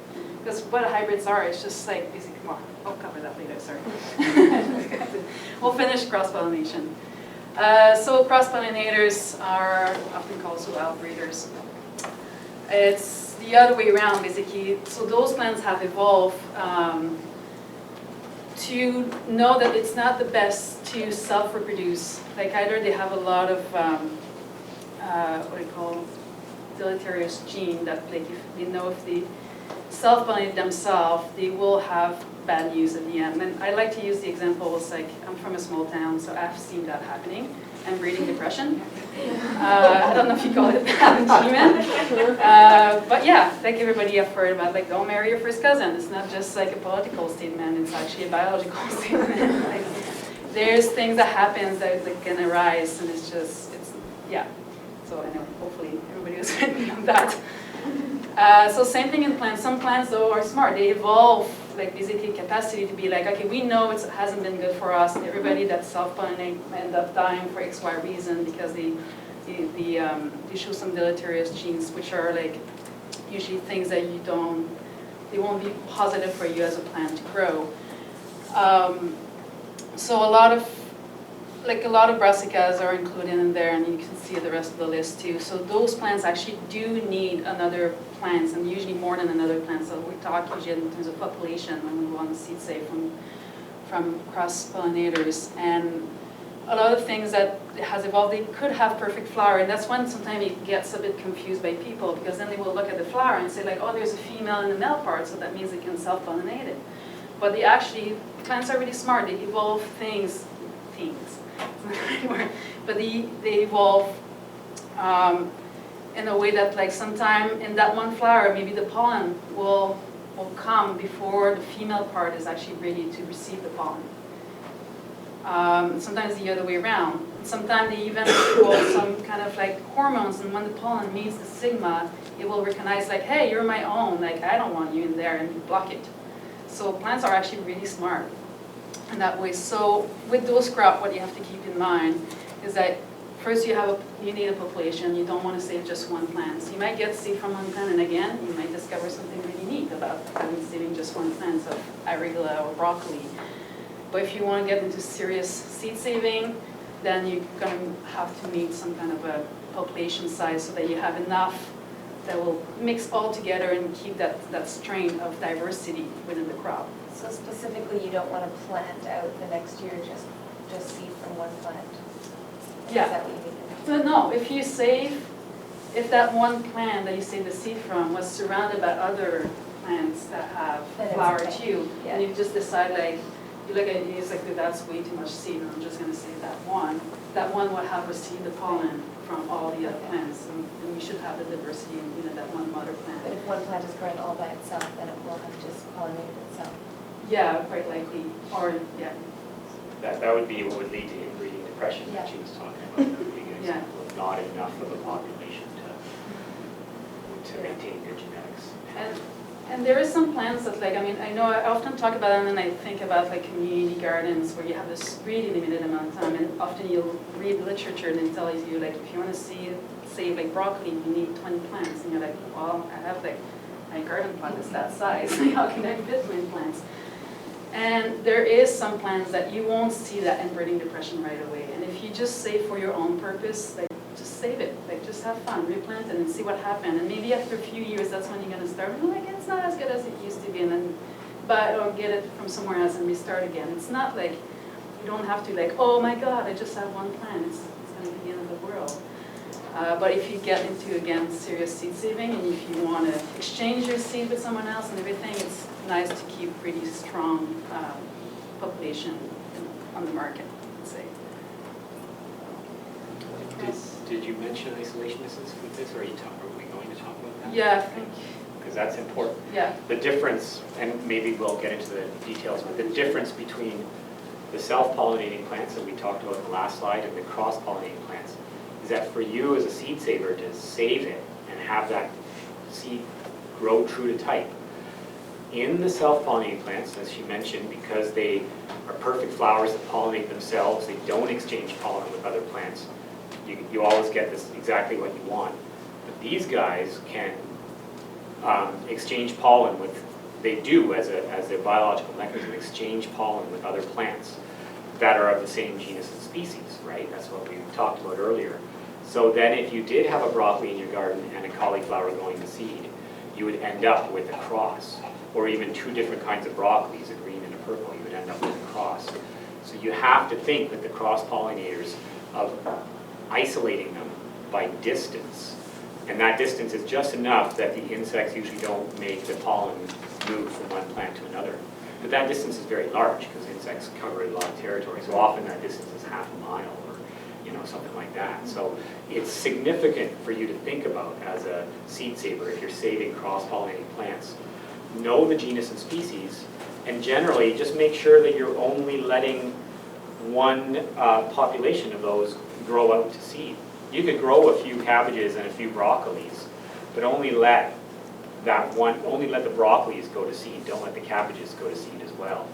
Because what hybrids are, it's just like basically, well, I'll cover that later, sorry. We'll finish cross-pollination. So cross-pollinators are often called wild breeders. It's the other way around, basically. So those plants have evolved to know that it's not the best to self-reproduce. Like either they have a lot of what do you call deleterious gene that, like, if they know if they self-pollinate themselves, they will have bad news at the end. And I like to use the example, it's like, I'm from a small town, so I've seen that happening. I'm breeding depression. I don't know if you call it that in G-Man. But yeah, like everybody I've heard about, like, don't marry your first cousin. It's not just like a political statement, it's actually a biological statement. Like, there's things that happen that like, can arise, and it's yeah. So I know, hopefully everybody was with me on that. So same thing in plants. Some plants though are smart. They evolve like basically capacity to be like, okay, we know it hasn't been good for us. Everybody that self-pollinate end up dying for X, Y reason because they show some deleterious genes, which are like usually things that they won't be positive for you as a plant to grow. So a lot of brassicas are included in there, and you can see the rest of the list too. So those plants actually do need another plants, and usually more than another plant. So we talk usually in terms of population when we want to seed save from cross-pollinators. And a lot of things that has evolved, they could have perfect flower, and that's when sometimes it gets a bit confused by people, because then they will look at the flower and say like, oh, there's a female and a male part, so that means they can self-pollinate it. But plants are really smart. They evolve things. But they evolve in a way that like sometime in that one flower, maybe the pollen will come before the female part is actually ready to receive the pollen. Sometimes the other way around. Sometimes they even evolve some kind of like hormones, and when the pollen meets the sigma, it will recognize like, hey, you're my own, like I don't want you in there, and block it. So plants are actually really smart in that way. So with those crops, what you have to keep in mind is that first you need a population. You don't want to save just one plant. So you might get seed from one plant, and again, you might discover something really neat about saving just one plant of arugula or broccoli. But if you want to get into serious seed saving, then you're going to have to meet some kind of a population size so that you have enough that will mix all together and keep that strain of diversity within the crop. So specifically, you don't want to plant out the next year, just seed from one plant? Yeah. Is that what you mean? But no, if that one plant that you save the seed from was surrounded by other plants that have Then it's flower okay. too, Yeah. and you just decide like, you look at it, it's like, that's way too much seed, and I'm just going to save that one. That one will have received the pollen from all the other plants, and you should have the diversity in that one mother plant. But if one plant is growing all by itself, then it will have just pollinated itself. Yeah, quite likely, or, yeah. That would be what would lead to inbreeding depression that she was talking about. That would be an Yeah. example of not enough of a population to maintain good genetics. And there is some plants that like, I know I often talk about them, and I think about like community gardens where you have this really limited amount of time, and often you'll read literature and it tells you like, if you want to save like broccoli, you need 20 plants, and you're like, well, I have like, my garden plot is that size, how can I fit 20 plants? And there is some plants that you won't see that inbreeding depression right away, and if you just save for your own purpose, like just save it, like just have fun, replant it and see what happens. And maybe after a few years, that's when you're going to start, like it's not as good as it used to be, and then buy or get it from somewhere else and restart again. It's not like, you don't have to like, oh my God, I just have one plant, it's going to be the end of the world. But if you get into, again, serious seed saving, and if you want to exchange your seed with someone else and everything, it's nice to keep pretty strong population on the market, let's say. Did you mention isolationisms with this, or are we going to talk about that? Yeah, I think, Because that's important. yeah. The difference, and maybe we'll get into the details, but the difference between the self-pollinating plants that we talked about in the last slide and the cross-pollinating plants is that for you as a seed saver to save it and have that seed grow true to type, in the self-pollinating plants, as she mentioned, because they are perfect flowers that pollinate themselves, they don't exchange pollen with other plants, you always get this exactly what you want. But these guys can exchange pollen with, they do as a biological mechanism, exchange pollen with other plants that are of the same genus and species, right? That's what we talked about earlier. So then if you did have a broccoli in your garden and a cauliflower going to seed, you would end up with a cross, or even two different kinds of broccolis, a green and a purple, you would end up with a cross. So you have to think with the cross-pollinators of isolating them by distance And that distance is just enough that the insects usually don't make the pollen move from one plant to another. But that distance is very large because insects cover a lot of territory. So often that distance is half a mile or something like that. So it's significant for you to think about as a seed saver if you're saving cross-pollinating plants. Know the genus and species, and generally just make sure that you're only letting one population of those grow out to seed. You could grow a few cabbages and a few broccolis, but only let the broccolis go to seed. Don't let the cabbages go to seed as well.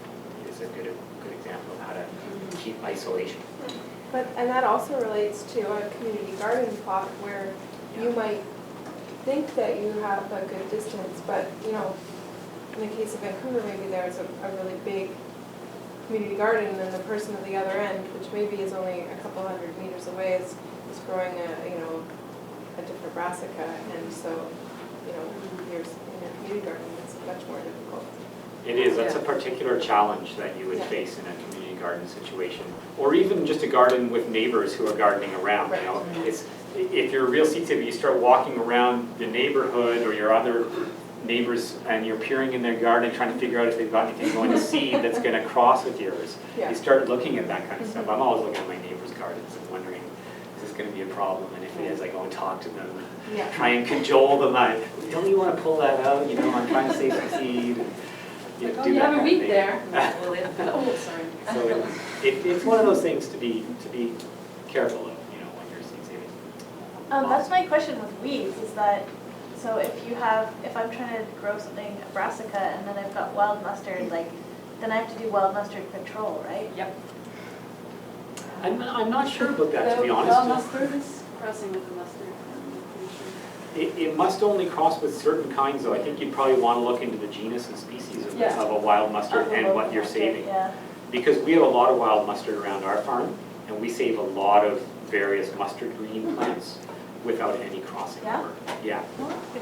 It's a good example of how to keep isolation. And that also relates to a community garden plot where you might think that you have a good distance, but in the case of Vancouver, maybe there's a really big community garden, and the person at the other end, which maybe is only a couple hundred meters away, is growing a different brassica, and so here's in your community garden, it's much more difficult. It is. That's a particular challenge that you would face in a community garden situation, or even just a garden with neighbors who are gardening around. Right. If you're a real seed saver, you start walking around the neighborhood or your other neighbors, and you're peering in their garden, trying to figure out if they've got anything going to seed that's going to cross with yours. Yeah. You start looking at that kind of stuff. I'm always looking at my neighbors' gardens and wondering, is this going to be a problem? And if it is, I go and talk to them, Yeah. try and cajole them. Don't you want to pull that out? I'm trying to save some seed. Like, oh, do you that have a kind of weed thing. there. Oh, sorry. So it's one of those things to be careful of, when you're seed saving. That's my question with weeds, is that, so if I'm trying to grow something, a brassica, and then I've got wild mustard, then I have to do wild mustard control, right? Yep. I'm not sure about that, to be honest. Well, mustard is crossing with the mustard. I'm pretty sure. It must only cross with certain kinds, though. I think you'd probably want to look into the genus and species of Yeah. a wild mustard Of a and local what you're mustard, saving. Yeah. Because we have a lot of wild mustard around our farm, and we save a lot of various mustard green plants without any crossing Yeah? over. Yeah.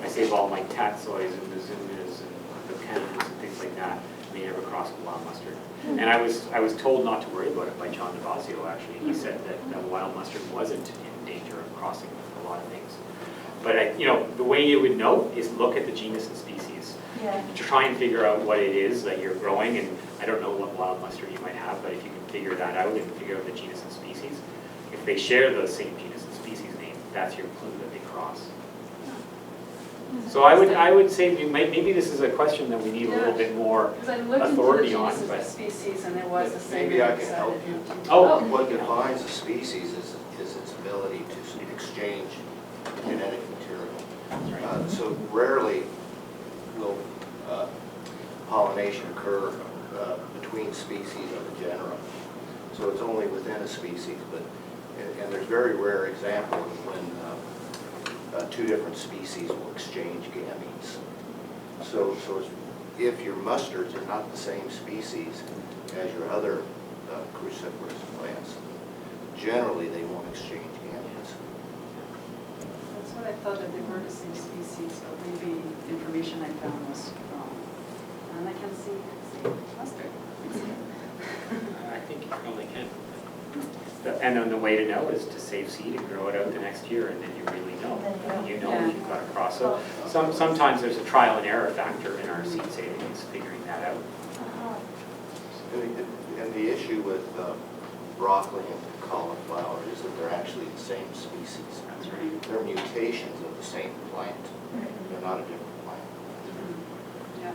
I save all my tatsois and mizunas and the cannons and things like that. They never cross with wild mustard. And I was told not to worry about it by John DeVasio, actually. He said that wild mustard wasn't in danger of crossing with a lot of things. But the way you would know is look at the genus and species. Yeah. To try and figure out what it is that you're growing, and I don't know what wild mustard you might have, but if you can figure that out and figure out the genus and species, if they share the same genus and species name, that's your clue that they cross. So I would say maybe this is a question that we need a little bit more Because I looked into the authority genus on, of the but species and it was the same. Maybe I can inside help of you. it. Oh. What defines a species is its ability to exchange genetic material. So rarely will pollination occur between species of a genera. So it's only within a species, and there's very rare examples when two different species will exchange gametes. So if your mustards are not the same species as your other cruciferous plants, generally they won't exchange gametes. That's what I thought, that they were the same species, but maybe the information I found was wrong. And I can see mustard. I think you probably can. And then the way to know is to save seed and grow it out the next year, and then you really know. You know if you've got a cross. So sometimes there's a trial and error factor in our seed saving, is figuring that out. And the issue with broccoli and cauliflower is that they're actually the same species. That's right. They're mutations of the same plant. They're not a different plant. Yeah.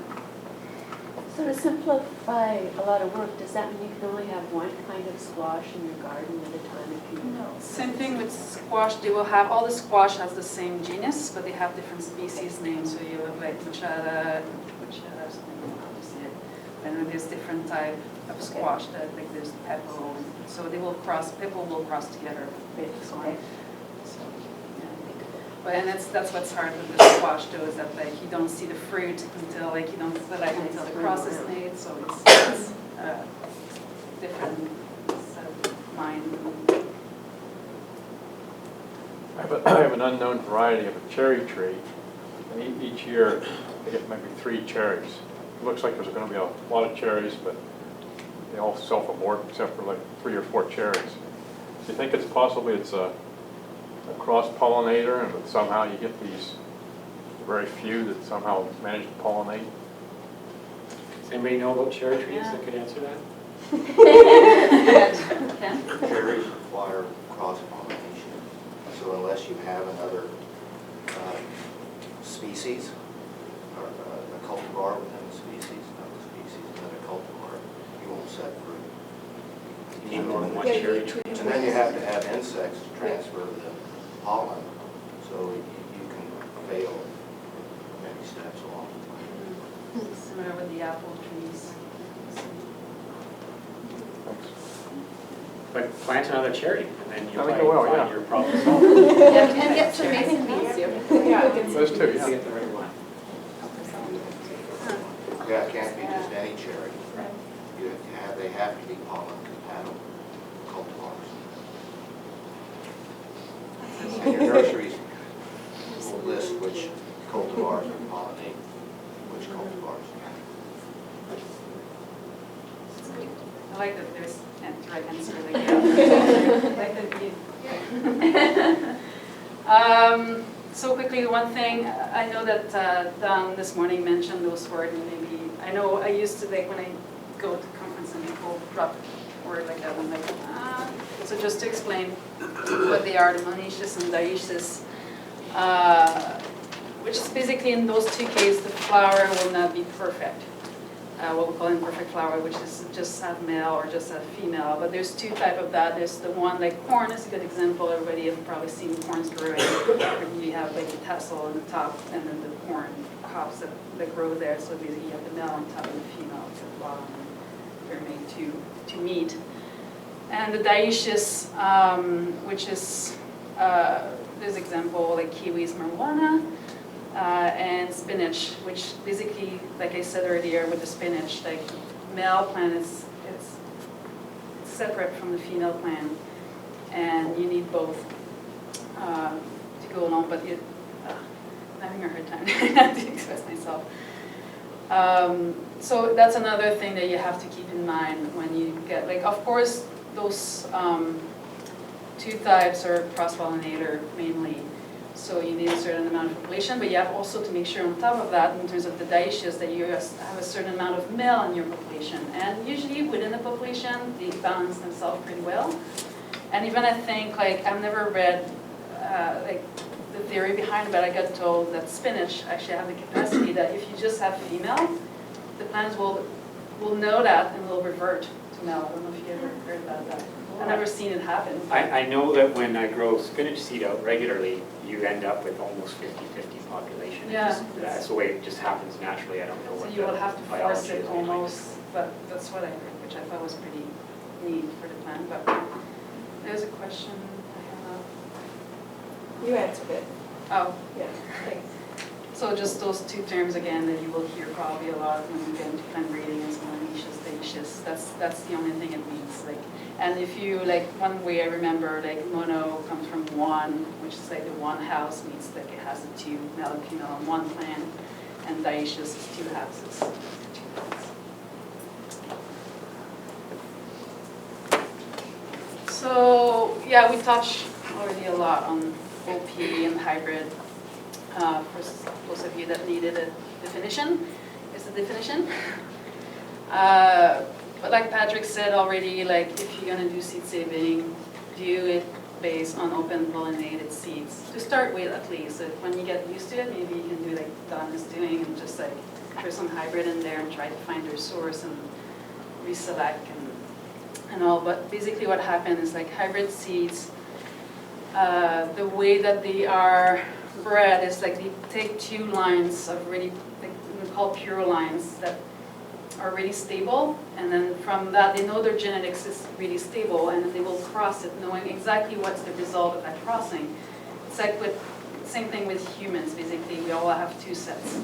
So to simplify a lot of work, does that mean you can only have one kind of squash in your garden at a time if you? No, same thing with squash. They will have, all the squash has the same genus, but they have different species names. So you have like machada, something, how to say it. And then there's different type of squash, like there's pepo. So they will cross, pepo will cross together with this one. So, yeah. But and that's what's hard with the squash though, is that you don't see the fruit until you don't select until the cross is made. So it's different set of mind. I have an unknown variety of a cherry tree, and each year I get maybe 3 cherries. It looks like there's going to be a lot of cherries, but they all self-abort except for like 3 or 4 cherries. Do you think it's possibly it's a a cross-pollinator, and that somehow you get these very few that somehow manage to pollinate? Does anybody know about cherry trees that could answer that? Ken? Cherries require cross-pollination, so unless you have another species, or a cultivar within the species, not the species, another cultivar, you won't set fruit. You need more than one Yeah, you cherry need tree. two And then you have to have insects to transfer the pollen, so you can fail many steps along the way. Similar with the apple trees. But plant another cherry, and then you I think might I will, find yeah. your problem solved. And get some mason bees too. Yeah. Those two, You yeah. get the right one. Yeah, it can't be just any cherry. They have to be pollen compatible cultivars. And your nurseries will list which cultivars are pollinating, which cultivars. I like that there's the right answer, like, yeah. Like the bee. So quickly, one thing, I know that Don this morning mentioned those words, and maybe, I know I used to, like, when I go to conference and people drop a word like that, I'm like, So just to explain what they are, the monoecious and dioecious, which is basically in those two cases, the flower will not be perfect. What we call imperfect flower, which is just have male or just have female. But there's two types of that. There's the one, like corn is a good example. Everybody has probably seen corns growing. You have like the tassel on the top and then the corn cobs that grow there. So basically you have the male on top and the female at the bottom. They're made to meet. And the dioecious, which is, there's example like kiwis, marijuana. And spinach, which basically, like I said earlier with the spinach, like male plant it's separate from the female plant, and you need both to go along. But I'm having a hard time to express myself. So that's another thing that you have to keep in mind when you get, like, of course, those two types are cross-pollinator mainly. So you need a certain amount of population, but you have also to make sure on top of that, in terms of the dioecious, that you have a certain amount of male in your population. And usually within the population, they balance themselves pretty well. And even I think, like, I've never read like the theory behind it, but I got told that spinach actually have the capacity that if you just have female, the plants will know that and will revert to male. I don't know if you ever heard about that. I've never seen it happen. I know that when I grow spinach seed out regularly, you end up with almost 50-50 population. Yeah. That's the way it just happens naturally. I don't know So what you will have to force biology it is behind almost, but that's what I heard, which I thought was pretty neat for the plant. But there's a question I You answered it. have. Oh, Yeah, thanks. so just those two terms again that you will hear probably a lot when you get into plant breeding is monoecious, dioecious. That's the only thing it means. Like, and if you, like, one way I remember, like, mono comes from one, which is like the one house, means like it has the two, male and female on one plant, and dioecious is two houses. Two plants. So, yeah, we touched already a lot on OP and hybrid. For those of you that needed a definition, here's the definition. But like Patrick said already, like if you're gonna do seed saving, do it based on open pollinated seeds. To start with at least, so when you get used to it, maybe you can do like Don is doing and just like throw some hybrid in there and try to find your source and reselect and all. But basically what happened is like hybrid seeds, the way that they are bred is like they take two lines of really, like we call pure lines that are really stable, and then from that they know their genetics is really stable, and then they will cross it knowing exactly what's the result of that crossing. It's like with, same thing with humans, basically we all have two sets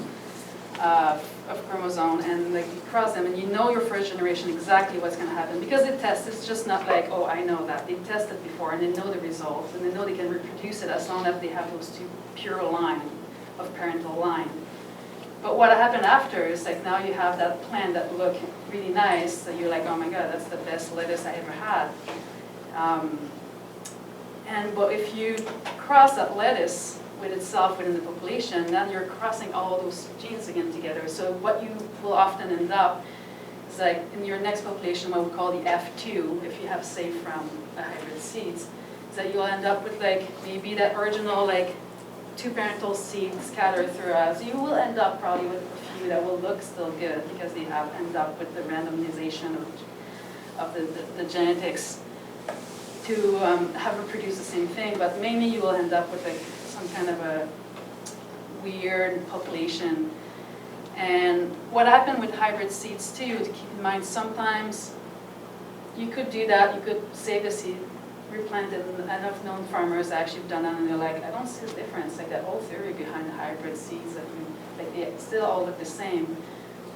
of chromosome, and like you cross them and you know your first generation exactly what's going to happen, because they test. It's just not like, oh, I know that. They tested before and they know the results, and they know they can reproduce it as long as they have those two pure line of parental line. But what happened after is like now you have that plant that look really nice, that you're like, oh my god, that's the best lettuce I ever had. But if you cross that lettuce with itself within the population, then you're crossing all those genes again together. So what you will often end up is like in your next population, what we call the F2, if you have, say, from the hybrid seeds, is that you'll end up with like maybe that original like 2 parental seeds scattered throughout. So you will end up probably with a few that will look still good because they have end up with the randomization of the genetics to have reproduced the same thing, but mainly you will end up with like some kind of a weird population. And what happened with hybrid seeds too, to keep in mind, sometimes you could do that, you could save the seed, replant it, and I've known farmers actually have done that, and they're like, I don't see the difference, like that whole theory behind the hybrid seeds, that like they still all look the same.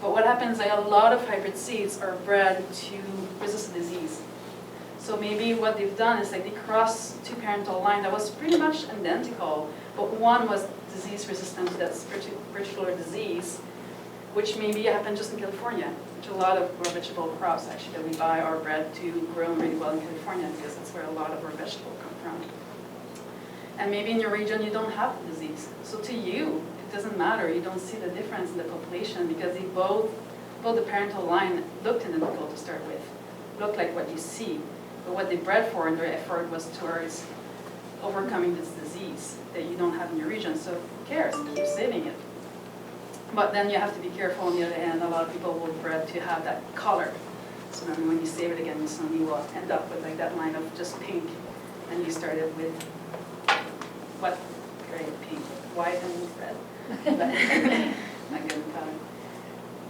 But what happens, like a lot of hybrid seeds are bred to resist disease. So maybe what they've done is like they crossed 2 parental line that was pretty much identical, but one was disease resistant to that particular disease, which maybe happened just in California, which a lot of our vegetable crops actually that we buy are bred to grow really well in California because that's where a lot of our vegetables come from. And maybe in your region you don't have the disease. So to you, it doesn't matter, you don't see the difference in the population because they both the parental line looked identical to start with, looked like what you see. But what they bred for and their effort was towards overcoming this disease that you don't have in your region. So who cares? Keep saving it. But then you have to be careful on the other hand. A lot of people will bred to have that color. So then when you save it again, you suddenly will end up with like that line of just pink. And you started with what? Gray, pink, white, and red. Not good color.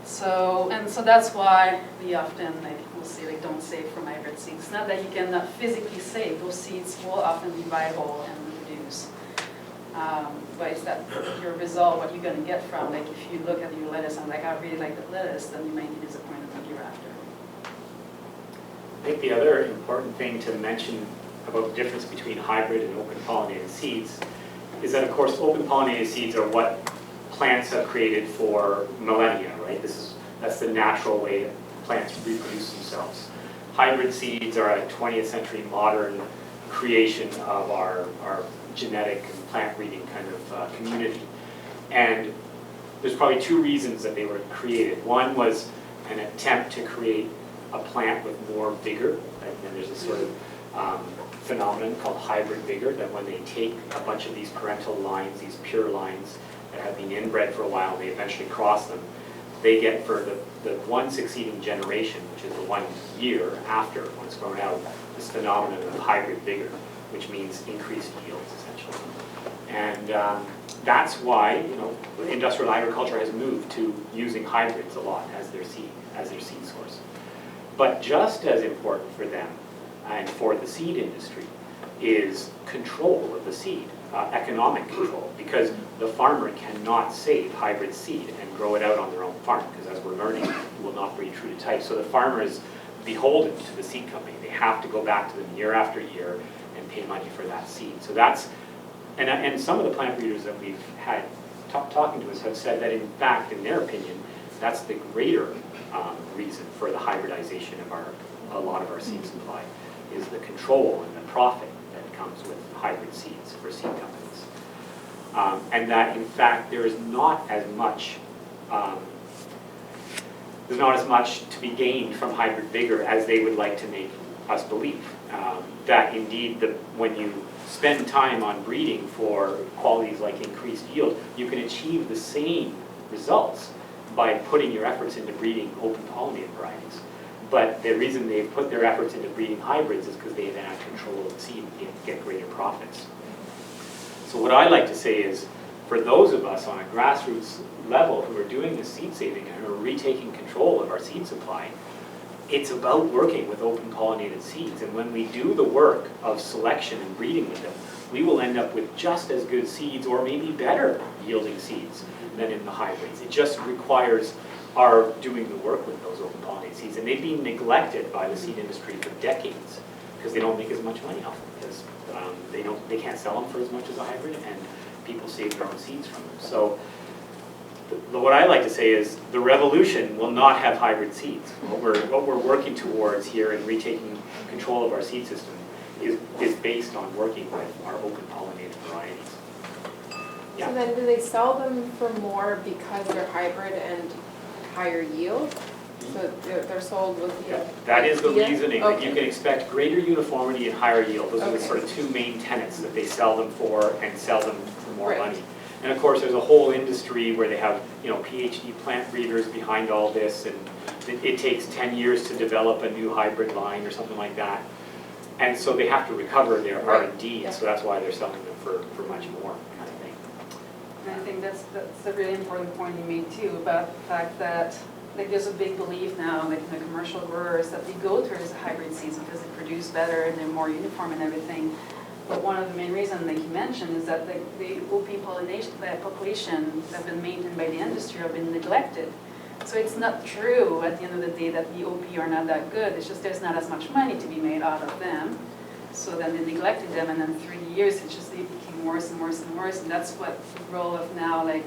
So that's why we often we'll say don't save from hybrid seeds. It's not that you cannot physically save; those seeds will often be viable and reproduce. But it's that your result, what you're going to get from. Like if you look at your lettuce and like I really like the lettuce, then you may be disappointed the year after. I think the other important thing to mention about the difference between hybrid and open-pollinated seeds is that, of course, open-pollinated seeds are what plants have created for millennia, right? That's the natural way that plants reproduce themselves. Hybrid seeds are a 20th century modern creation of our genetic and plant breeding kind of community. And there's probably 2 reasons that they were created. One was an attempt to create a plant with more vigor, and there's a sort of phenomenon called hybrid vigor, that when they take a bunch of these parental lines, these pure lines that have been inbred for a while, they eventually cross them, they get for the one succeeding generation, which is the 1 year after when it's grown out, this phenomenon of hybrid vigor, which means increased yields essentially. And that's why industrial agriculture has moved to using hybrids a lot as their seed source. But just as important for them and for the seed industry is control of the seed, economic control, because the farmer cannot save hybrid seed and grow it out on their own farm, because as we're learning, it will not breed true to type. So the farmer is beholden to the seed company. They have to go back to them year after year and pay money for that seed. So that's, and some of the plant breeders that we've had talking to us have said that in fact, in their opinion, that's the greater reason for the hybridization of a lot of our seed supply, is the control and the profit that comes with hybrid seeds for seed companies. And that in fact there is not as much to be gained from hybrid vigor as they would like to make us believe. That indeed when you spend time on breeding for qualities like increased yield, you can achieve the same results by putting your efforts into breeding open-pollinated varieties. But the reason they've put their efforts into breeding hybrids is because they then have control of the seed and get greater profits. So what I like to say is, for those of us on a grassroots level who are doing this seed saving and who are retaking control of our seed supply, it's about working with open-pollinated seeds. And when we do the work of selection and breeding with them, we will end up with just as good seeds or maybe better yielding seeds than in the hybrids. It just requires our doing the work with those open-pollinated seeds. And they've been neglected by the seed industry for decades because they don't make as much money off them, because they can't sell them for as much as a hybrid, and people save their own seeds from them. So what I like to say is the revolution will not have hybrid seeds. What we're working towards here in retaking control of our seed system is based on working with our open pollinated varieties. Yeah. So then do they sell them for more because they're hybrid and higher yield? So they're sold with the. That is the idea? reasoning, that you Okay. can expect greater uniformity and higher yield. Those are the Okay. sort of two main tenets that they sell them for and sell them for more Right. money. And of course, there's a whole industry where they have, PhD plant breeders behind all this, and it takes 10 years to develop a new hybrid line or something like that. And so they have to recover their Right. R&D, Yeah. and so that's why they're selling them for much more, kind of thing. And I think that's a really important point you made too, about the fact that, like, there's a big belief now, like, in the commercial growers, that they go towards a hybrid seeds because they produce better and they're more uniform and everything. But one of the main reasons, like you mentioned, is that the open-pollination population that have been maintained by the industry have been neglected. So it's not true at the end of the day that the OP are not that good, it's just there's not as much money to be made out of them. So then they neglected them, and then 3 years, it's just they became worse and worse and worse. And that's what the role of now, like,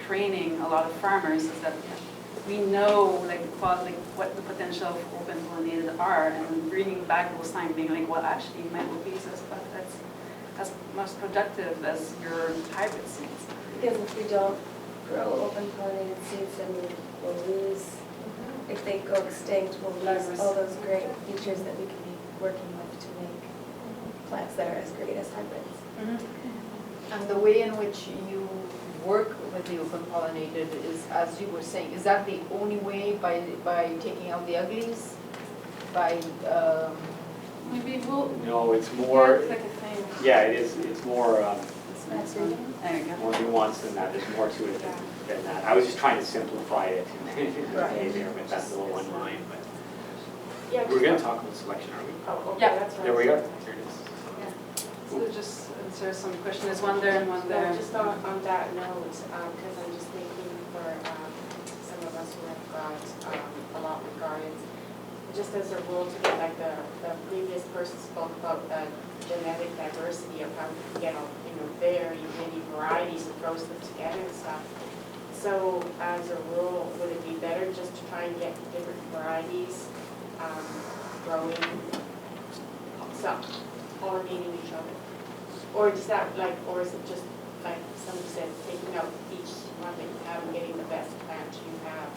training a lot of farmers, is that we know, like, what the potential of open pollinated are, and bringing back those times, being like, well, actually, my OPs that's as much productive as your hybrid seeds. Because if we don't grow open pollinated seeds, then we'll lose, if they go extinct, we'll lose all those great features that we can be working with to make plants that are as great as hybrids. And the way in which you work with the open pollinated is, as you were saying, is that the only way, by taking out the uglies? By, Maybe we'll, No, it's yeah, more, it's like a thing. yeah, it's more, That's right. There you go. more nuanced than that, there's more to it than that. I was just trying to simplify it in a way there with that little one line, but Yeah, we're gonna talk about selection, are we? Oh, Yeah. okay, that's right. There we go. Here it is. So just answer some question, there's one there and one there. Just on that note, because I'm just thinking for some of us who have got a lot of gardens, just as a rule to get, like the previous person spoke about the genetic diversity of how you can get, very many varieties and throws them together and stuff. So as a rule, would it be better just to try and get different varieties growing, pollinating each other? Or does that, or is it just, like somebody said, taking out each one that you have and getting the best plant you have?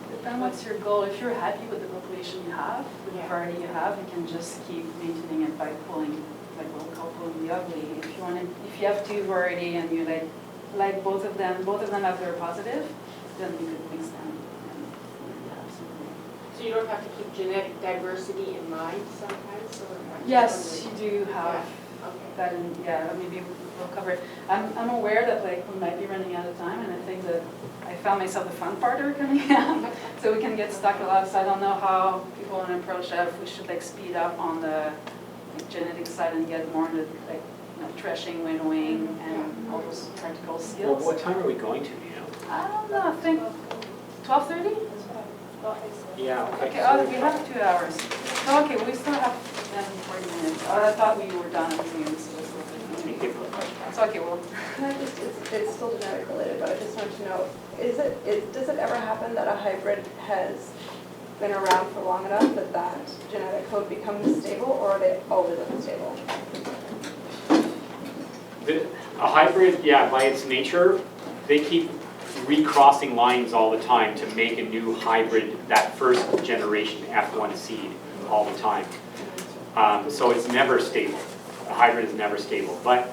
Depends what's your goal. If you're happy with the population you have, with the Yeah. variety you have, you can just keep maintaining it by pulling, like we'll call pulling the ugly. If you have two variety and you like both of them have their positive, then you could mix them and have something. So you don't have to keep genetic diversity in mind sometimes, or? Yes, you do have Okay. that, and maybe we'll cover it. I'm aware that, like, we might be running out of time, and I think that I found myself the fun part of coming out, so we can get stuck a lot. So I don't know how people want to approach that. If we should, like, speed up on the genetic side and get more into, like, threshing, winnowing, and all those practical Well, skills. what time are we going to, do you know? I don't know. I think 12:30. Yeah, Okay. Oh, we have 2 hours. Oh, okay. We still have 40 minutes. Oh, I thought we were done at noon, so it's okay. It's okay. Well. Can I just, it's still genetic related, but I just want to know, does it ever happen that a hybrid has been around for long enough that that genetic code becomes stable, or are they always unstable? A hybrid, yeah, by its nature, they keep recrossing lines all the time to make a new hybrid, that first generation F1 seed all the time. So it's never stable. A hybrid is never stable. But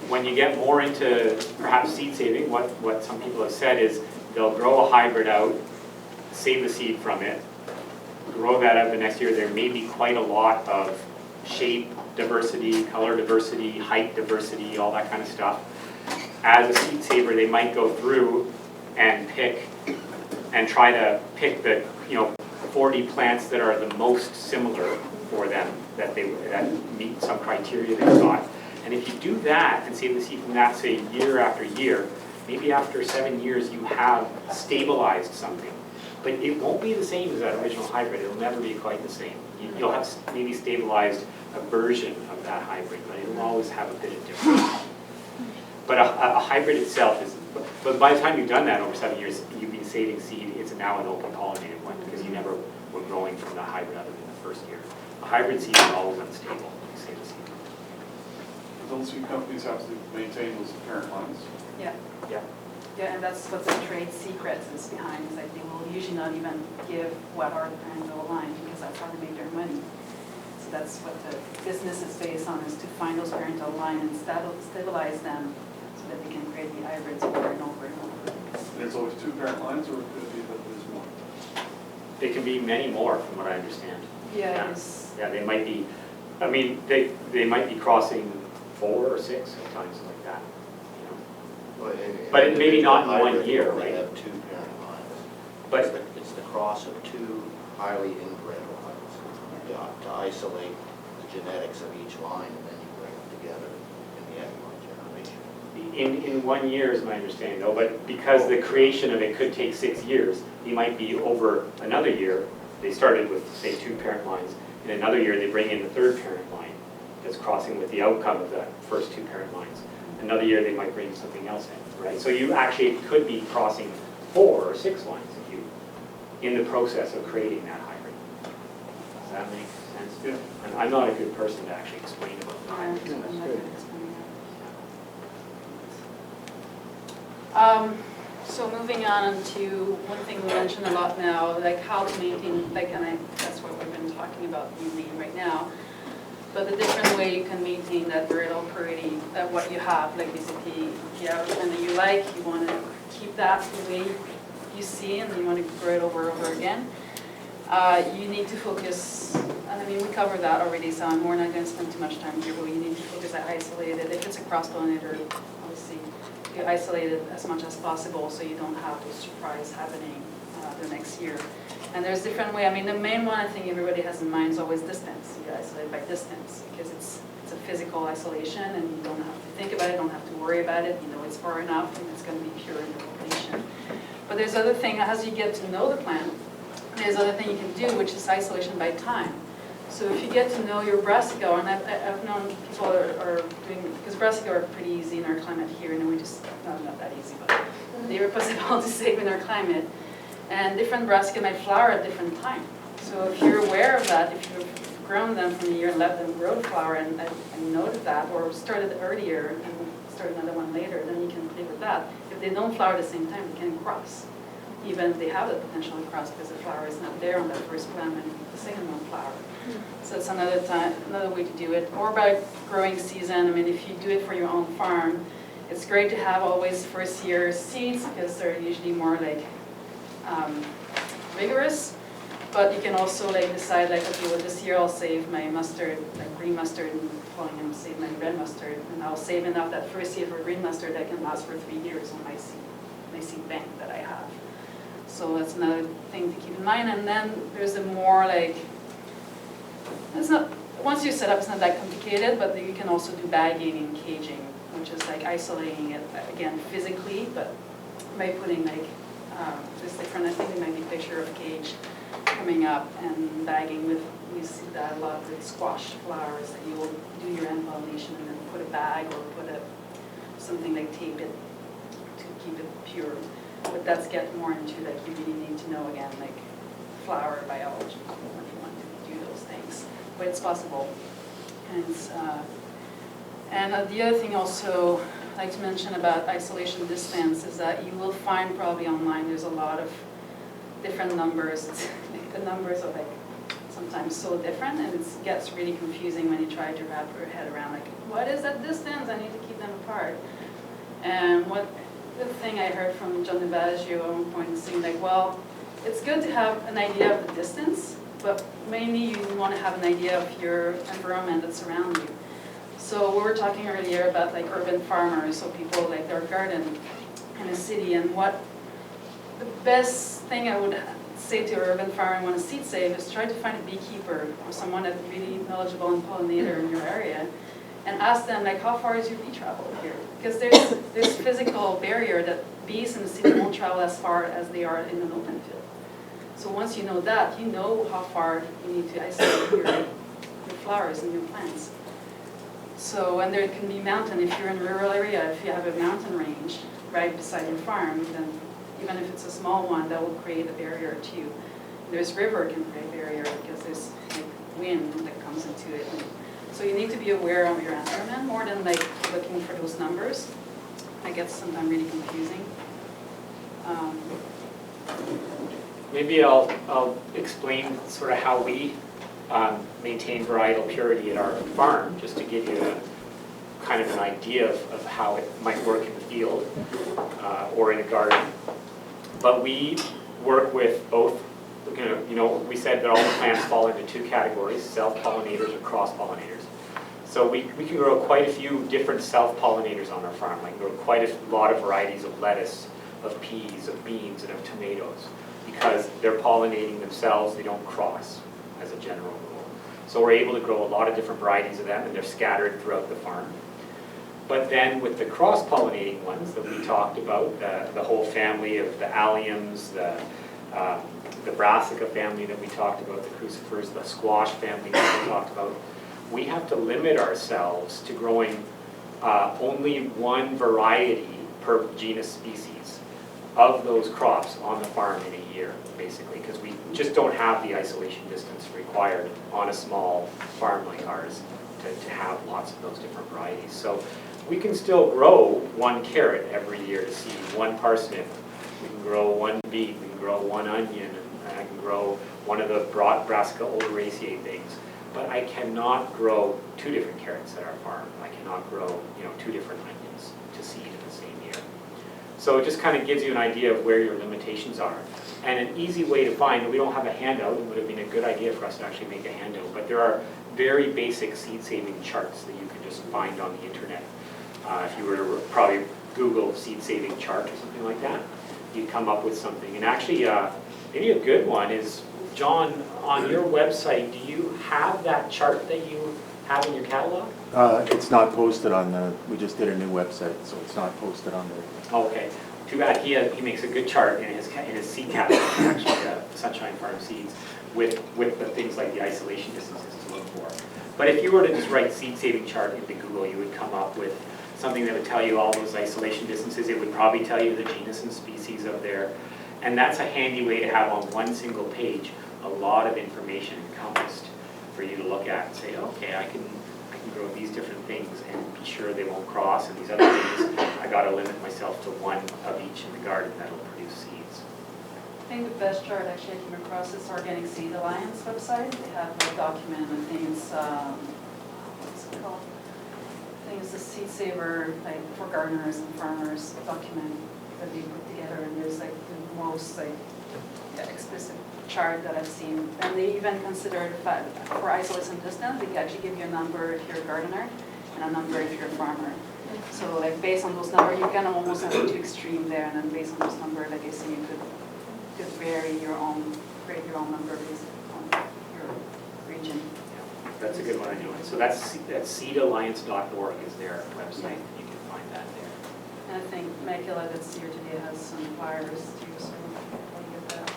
when you get more into perhaps seed saving, what some people have said is they'll grow a hybrid out, save the seed from it, grow that out the next year. There may be quite a lot of shape diversity, color diversity, height diversity, all that kind of stuff. As a seed saver, they might go through and try to pick the 40 plants that are the most similar for them, that meet some criteria they've got. And if you do that and save the seed from that, say year after year, maybe after 7 years you have stabilized something. But it won't be the same as that original hybrid. It'll never be quite the same. You'll have maybe stabilized a version of that hybrid, but it'll always have a bit of difference. But a hybrid itself is, but by the time you've done that over 7 years, you've been saving seed, it's now an open pollinated one because you never were growing from the hybrid other than the first year. A hybrid seed is always unstable. save the seed. Don't seed companies have to maintain those parent lines? Yeah. Yeah. Yeah, and that's what the trade secret is behind, is like they will usually not even give what are the parental line, because that's how they make their money. So that's what the business is based on, is to find those parental line and stabilize them so that they can create the hybrids over and over and over. There's always 2 parent lines, or could it be that there's more? There can be many more, from what I understand. Yeah, it's, Yeah, they might be, I mean, they might be crossing 4 or 6 at times like that, you know. Well, and- But it may be not in hybrid one year, only right? have 2 parent lines. But- It's the cross of 2 highly inbred lines, to isolate the genetics of each line, and then you bring them together in the egg line generation. In 1 year is my understanding though, but because the creation of it could take 6 years, it might be over another year. They started with, say, 2 parent lines. In another year, they bring in the 3rd parent line that's crossing with the outcome of that first 2 parent lines. Another year, they might bring something else in, right? So you actually could be crossing 4 or 6 lines if you, in the process of creating that hybrid. Does that make sense? Yeah. And I'm not a good person to actually explain about the I'm not hybrids. good at explaining that. So moving on to one thing we mention a lot now, like how to maintain, like, and that's what we've been talking about mainly right now. But the different way you can maintain that viral purity, that what you have, like basically, if you have a plant that you like, you want to keep that the way you see, and you want to grow it over and over again. You need to focus, and I mean, we covered that already, so we're not going to spend too much time here, but you need to focus on isolated. If it's a cross-pollinator, obviously, you isolate it as much as possible so you don't have this surprise happening the next year. And there's different way. I mean, the main one I think everybody has in mind is always distance. You isolate by distance because it's a physical isolation and you don't have to think about it, don't have to worry about it. You know it's far enough and it's going to be pure in the population. But there's other thing, as you get to know the plant, there's other thing you can do, which is isolation by time. So if you get to know your brassica, and I've known people are doing, because brassica are pretty easy in our climate here, and we just, no, not that easy, but they are possible to save in our climate. And different brassica might flower at different times. So if you're aware of that, if you've grown them from a year and let them grow the flower and noted that, or started earlier and started another one later, then you can play with that. If they don't flower at the same time, they can cross. Even if they have the potential to cross because the flower is not there on that first plant and the second one flower. So it's another way to do it. Or by growing season, I mean, if you do it for your own farm, it's great to have always first year seeds because they're usually more like vigorous. But you can also like decide like, okay, well this year I'll save my mustard, like green mustard, and following and save my red mustard, and I'll save enough that first year for green mustard that can last for 3 years on my seed bank that I have. So that's another thing to keep in mind. And then there's a more like, it's not, once you set up, it's not that complicated, but you can also do bagging and caging, which is like isolating it, again, physically, but by putting like, this different, I think there might be a picture of cage coming up and bagging with, we see that a lot with squash flowers, that you will do your end pollination and then put a bag or put something like tape it to keep it pure. But that's get more into like you really need to know again, like flower biology when you want to do those things. But it's possible. And the other thing also I'd like to mention about isolation distance is that you will find probably online there's a lot of different numbers. The numbers are like sometimes so different and it gets really confusing when you try to wrap your head around like, what is that distance? I need to keep them apart. And the thing I heard from John DiBaggio at one point is saying like, well, it's good to have an idea of the distance, but mainly you want to have an idea of your environment that's around you. So we were talking earlier about like urban farmers, so people like their garden in a city, and what the best thing I would say to an urban farmer and want to seed save is try to find a beekeeper or someone that's really knowledgeable and pollinator in your area and ask them like, how far is your bee travel here? Because there's this physical barrier that bees in the city won't travel as far as they are in an open field. So once you know that, you know how far you need to isolate your flowers and your plants. So, and there can be mountain, if you're in a rural area, if you have a mountain range right beside your farm, then even if it's a small one, that will create a barrier too. There's river can create a barrier because there's like wind that comes into it. And So you need to be aware of your environment more than like looking for those numbers. It gets sometimes really confusing. Maybe I'll explain sort of how we maintain varietal purity at our farm, just to give you a kind of an idea of how it might work in the field or in a garden. But we work with both, you know, we said that all the plants fall into two categories, self-pollinators or cross-pollinators. So we can grow quite a few different self-pollinators on our farm. I can grow quite a lot of varieties of lettuce, of peas, of beans, and of tomatoes, because they're pollinating themselves, they don't cross as a general rule. So we're able to grow a lot of different varieties of them, and they're scattered throughout the farm. But then with the cross-pollinating ones that we talked about, the whole family of the alliums, the brassica family that we talked about, the crucifers, the squash family that we talked about, we have to limit ourselves to growing only one variety per genus species of those crops on the farm in a year, basically, because we just don't have the isolation distance required on a small farm like ours to have lots of those different varieties. So we can still grow one carrot every year to seed, one parsnip, we can grow one beet, we can grow one onion, and I can grow one of the brassica odoraceae things. But I cannot grow two different carrots at our farm. I cannot grow, you know, two different onions to seed in the same year. So it just kind of gives you an idea of where your limitations are. And an easy way to find, and we don't have a handout, it would have been a good idea for us to actually make a handout, but there are very basic seed-saving charts that you can just find on the internet. If you were to probably Google seed-saving chart or something like that, you'd come up with something. And actually, maybe a good one is, John, on your website, do you have that chart that you have in your catalog? It's not posted on the, we just did a new website, so it's not posted on there. Okay, too bad. He makes a good chart in his seed catalog, actually, Sunshine Farm Seeds, with the things like the isolation distances to look for. But if you were to just write seed-saving chart into Google, you would come up with something that would tell you all those isolation distances. It would probably tell you the genus and species of there. And that's a handy way to have on one single page a lot of information encompassed for you to look at and say, okay, I can grow these different things and be sure they won't cross, and these other things, I got to limit myself to one of each in the garden that'll produce seeds. I think the best chart actually I came across is Organic Seed Alliance website. They have like document, I think it's, what's it called? I think it's the Seed Saver, like for gardeners and farmers document that they put together, and there's like the most like explicit chart that I've seen. And they even consider the fact for isolation distance, they can actually give you a number if you're a gardener and a number if you're a farmer. So like based on those numbers, you kind of almost have two extreme there, and then based on those numbers, like I say, you could vary your own, create your own number based on your region. Yeah, that's a good one, I know. So that's seedalliance.org is their website. You can find that there. And I think Makela that's here today has some flyers too, so we'll get that.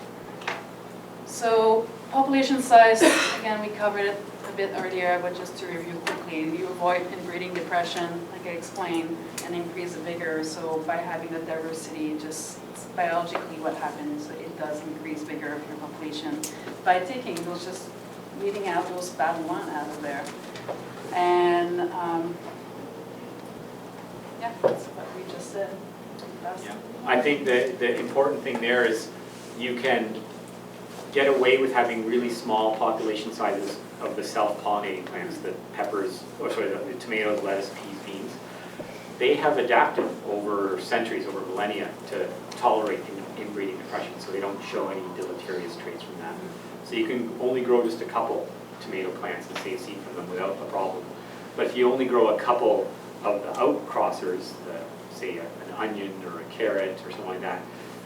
So population size, again, we covered it a bit earlier, but just to review quickly, you avoid inbreeding depression, like I explained, and increase the vigor. So by having the diversity, just it's biologically what happens, it does increase vigor of your population. By taking those, just weeding out those bad ones out of there. And yeah, that's what we just said. Yeah. I think that the important thing there is you can get away with having really small population sizes of the self-pollinating plants, the peppers, or sorry, the tomatoes, lettuce, peas, beans. They have adapted over centuries, over millennia, to tolerate inbreeding depression, so they don't show any deleterious traits from that. So you can only grow just a couple tomato plants and save seed from them without a problem. But if you only grow a couple of the outcrossers, say an onion or a carrot or something like that,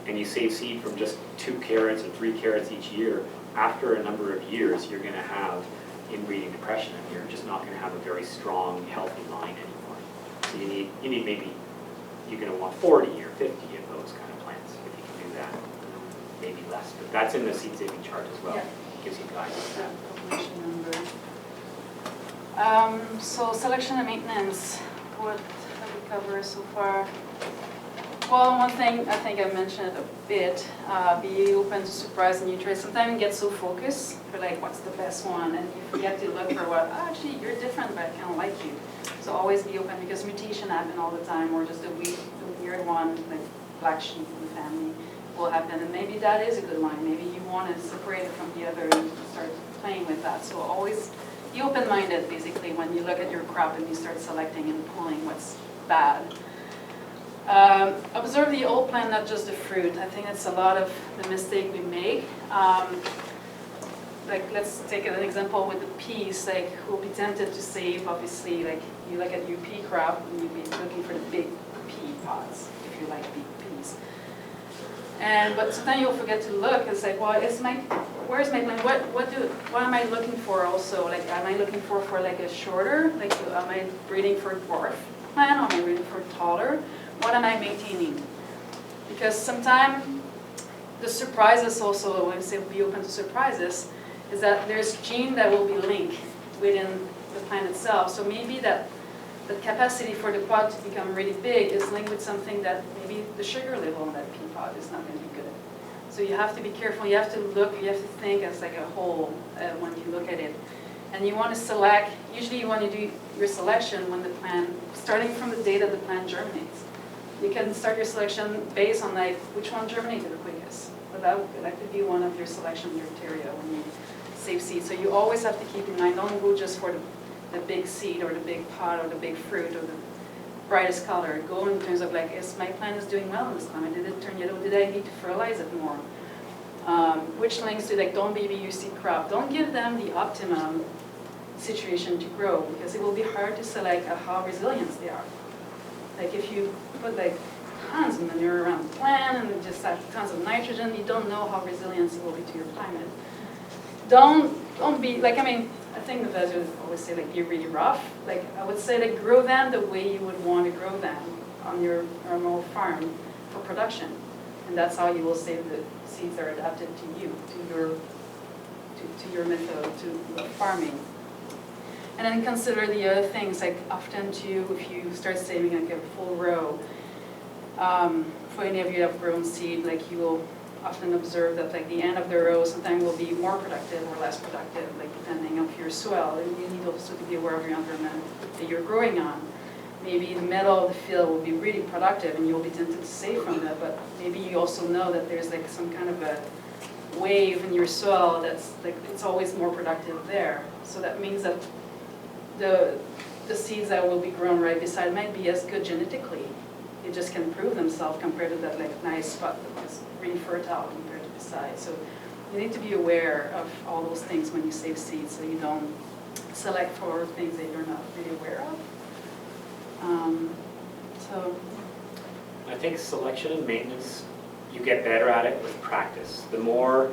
and you save seed from just 2 carrots or 3 carrots each year, after a number of years, you're going to have inbreeding depression, and you're just not going to have a very strong, healthy line anymore. So you need maybe, you're going to want 40 or 50 of those kind of plants if you can do that. Maybe less, but that's in the seed-saving chart as well. Yeah. It gives you guidance. Population number. So selection and maintenance, what have we covered so far? Well, one thing, I think I mentioned it a bit, be open to surprise and new traits. Sometimes you get so focused, you're like, what's the best one? And you forget to look for what, actually, you're different, but I kind of like you. So always be open, because mutation happen all the time, or just the weird one, like black sheep in the family, will happen. And maybe that is a good one. Maybe you want to separate it from the other and start playing with that. So always be open-minded, basically, when you look at your crop and you start selecting and pulling what's bad. Observe the whole plant, not just the fruit. I think that's a lot of the mistake we make. Like, let's take an example with the peas. Like, we'll be tempted to save, obviously, like, you look at your pea crop, and you'll be looking for the big pea pods, if you like big peas. But sometimes you'll forget to look. It's like, well, where's my plant? What am I looking for also? Like, am I looking for like a shorter? Like, am I breeding for a dwarf plant? Or am I breeding for taller? What am I maintaining? Because sometimes the surprises also, when I say be open to surprises, is that there's gene that will be linked within the plant itself. So maybe that the capacity for the pod to become really big is linked with something that maybe the sugar level on that pea pod is not going to be good. So you have to be careful. You have to look. You have to think as like a whole when you look at it. And you want to select. Usually, you want to do your selection when the plant, starting from the day that the plant germinates. You can start your selection based on like which one germinated the quickest. So that could be one of your selection criteria when you save seeds. So you always have to keep in mind, don't go just for the big seed or the big pod or the big fruit or the brightest color. Go in terms of like, is my plant is doing well in this climate? Did it turn yellow? Did I need to fertilize it more? Which links to like, don't baby your seed crop. Don't give them the optimum situation to grow, because it will be hard to select how resilient they are. Like if you put like tons of manure around the plant and just have tons of nitrogen, you don't know how resilient it will be to your climate. Don't be, like, I mean, I think the vets would always say like, be really rough. Like I would say like, grow them the way you would want to grow them on your normal farm for production. And that's how you will save the seeds that are adapted to you, to your method, to farming. And then consider the other things, like often too, if you start saving like a full row, for any of you that have grown seed, like you will often observe that like the end of the row sometimes will be more productive or less productive, like depending on your soil. And you need also to be aware of your environment that you're growing on. Maybe the middle of the field will be really productive and you'll be tempted to save from that, but maybe you also know that there's like some kind of a wave in your soil that's like, it's always more productive there. So that means that the seeds that will be grown right beside might be as good genetically. They just can prove themselves compared to that like nice spot that was really fertile compared to beside. So you need to be aware of all those things when you save seeds, so you don't select for things that you're not really aware of. So I think selection and maintenance, you get better at it with practice. The more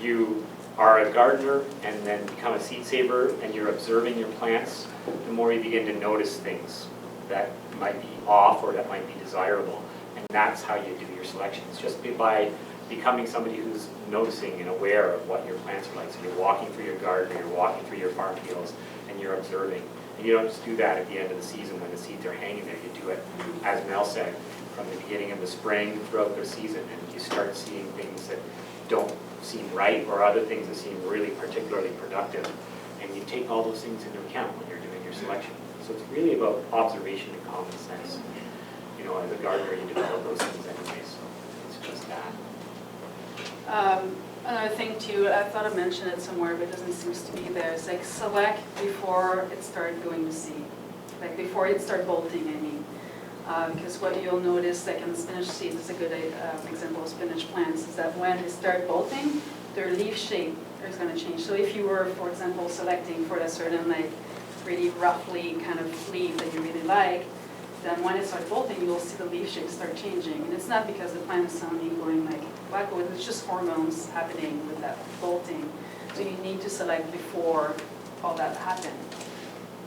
you are a gardener and then become a seed saver and you're observing your plants, the more you begin to notice things that might be off or that might be desirable. And that's how you do your selections, just by becoming somebody who's noticing and aware of what your plants are like. So you're walking through your garden, or you're walking through your farm fields, and you're observing. And you don't just do that at the end of the season when the seeds are hanging there. You do it, as Mel said, from the beginning of the spring throughout the season, and you start seeing things that don't seem right or other things that seem really particularly productive. And you take all those things into account when you're doing your selection. So it's really about observation and common sense. You know, as a gardener, you develop those things anyway, so it's just that. Another thing too, I thought I mentioned it somewhere, but it doesn't seem to be there. It's like select before it starts going to seed. Like before it starts bolting, I mean. Because what you'll notice, like in the spinach seeds, is a good example of spinach plants, is that when they start bolting, their leaf shape is going to change. So if you were, for example, selecting for a certain like really roughly kind of leaf that you really like, then when it starts bolting, you'll see the leaf shape start changing. And it's not because the plant is suddenly going like wacko, it's just hormones happening with that bolting. So you need to select before all that happens,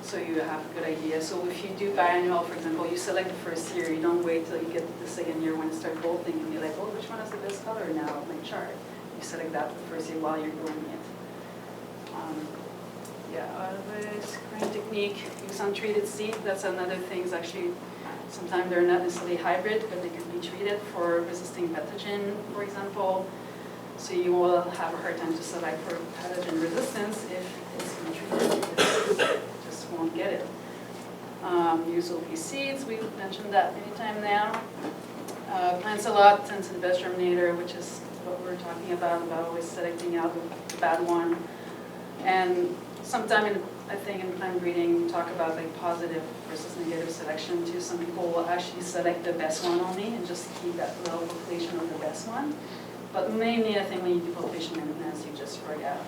so you have a good idea. So if you do biannual, for example, you select the first year, you don't wait till you get to the second year when it starts bolting and you're like, oh, which one has the best color now on my chart? You select that the first year while you're growing it. Yeah, the screening technique, use untreated seed, that's another thing, is actually, sometimes they're not necessarily hybrid, but they can be treated for resisting pathogen, for example. So you will have a hard time to select for pathogen resistance if it's untreated, you just won't get it. Use OP seeds, we've mentioned that many times now. Plants a lot, tend to the best germinator, which is what we're talking about always selecting out the bad one. And sometime I think in plant breeding, we talk about like positive versus negative selection too. Some people will actually select the best one only and just keep that little population of the best one. But mainly I think when you do population maintenance, you just throw out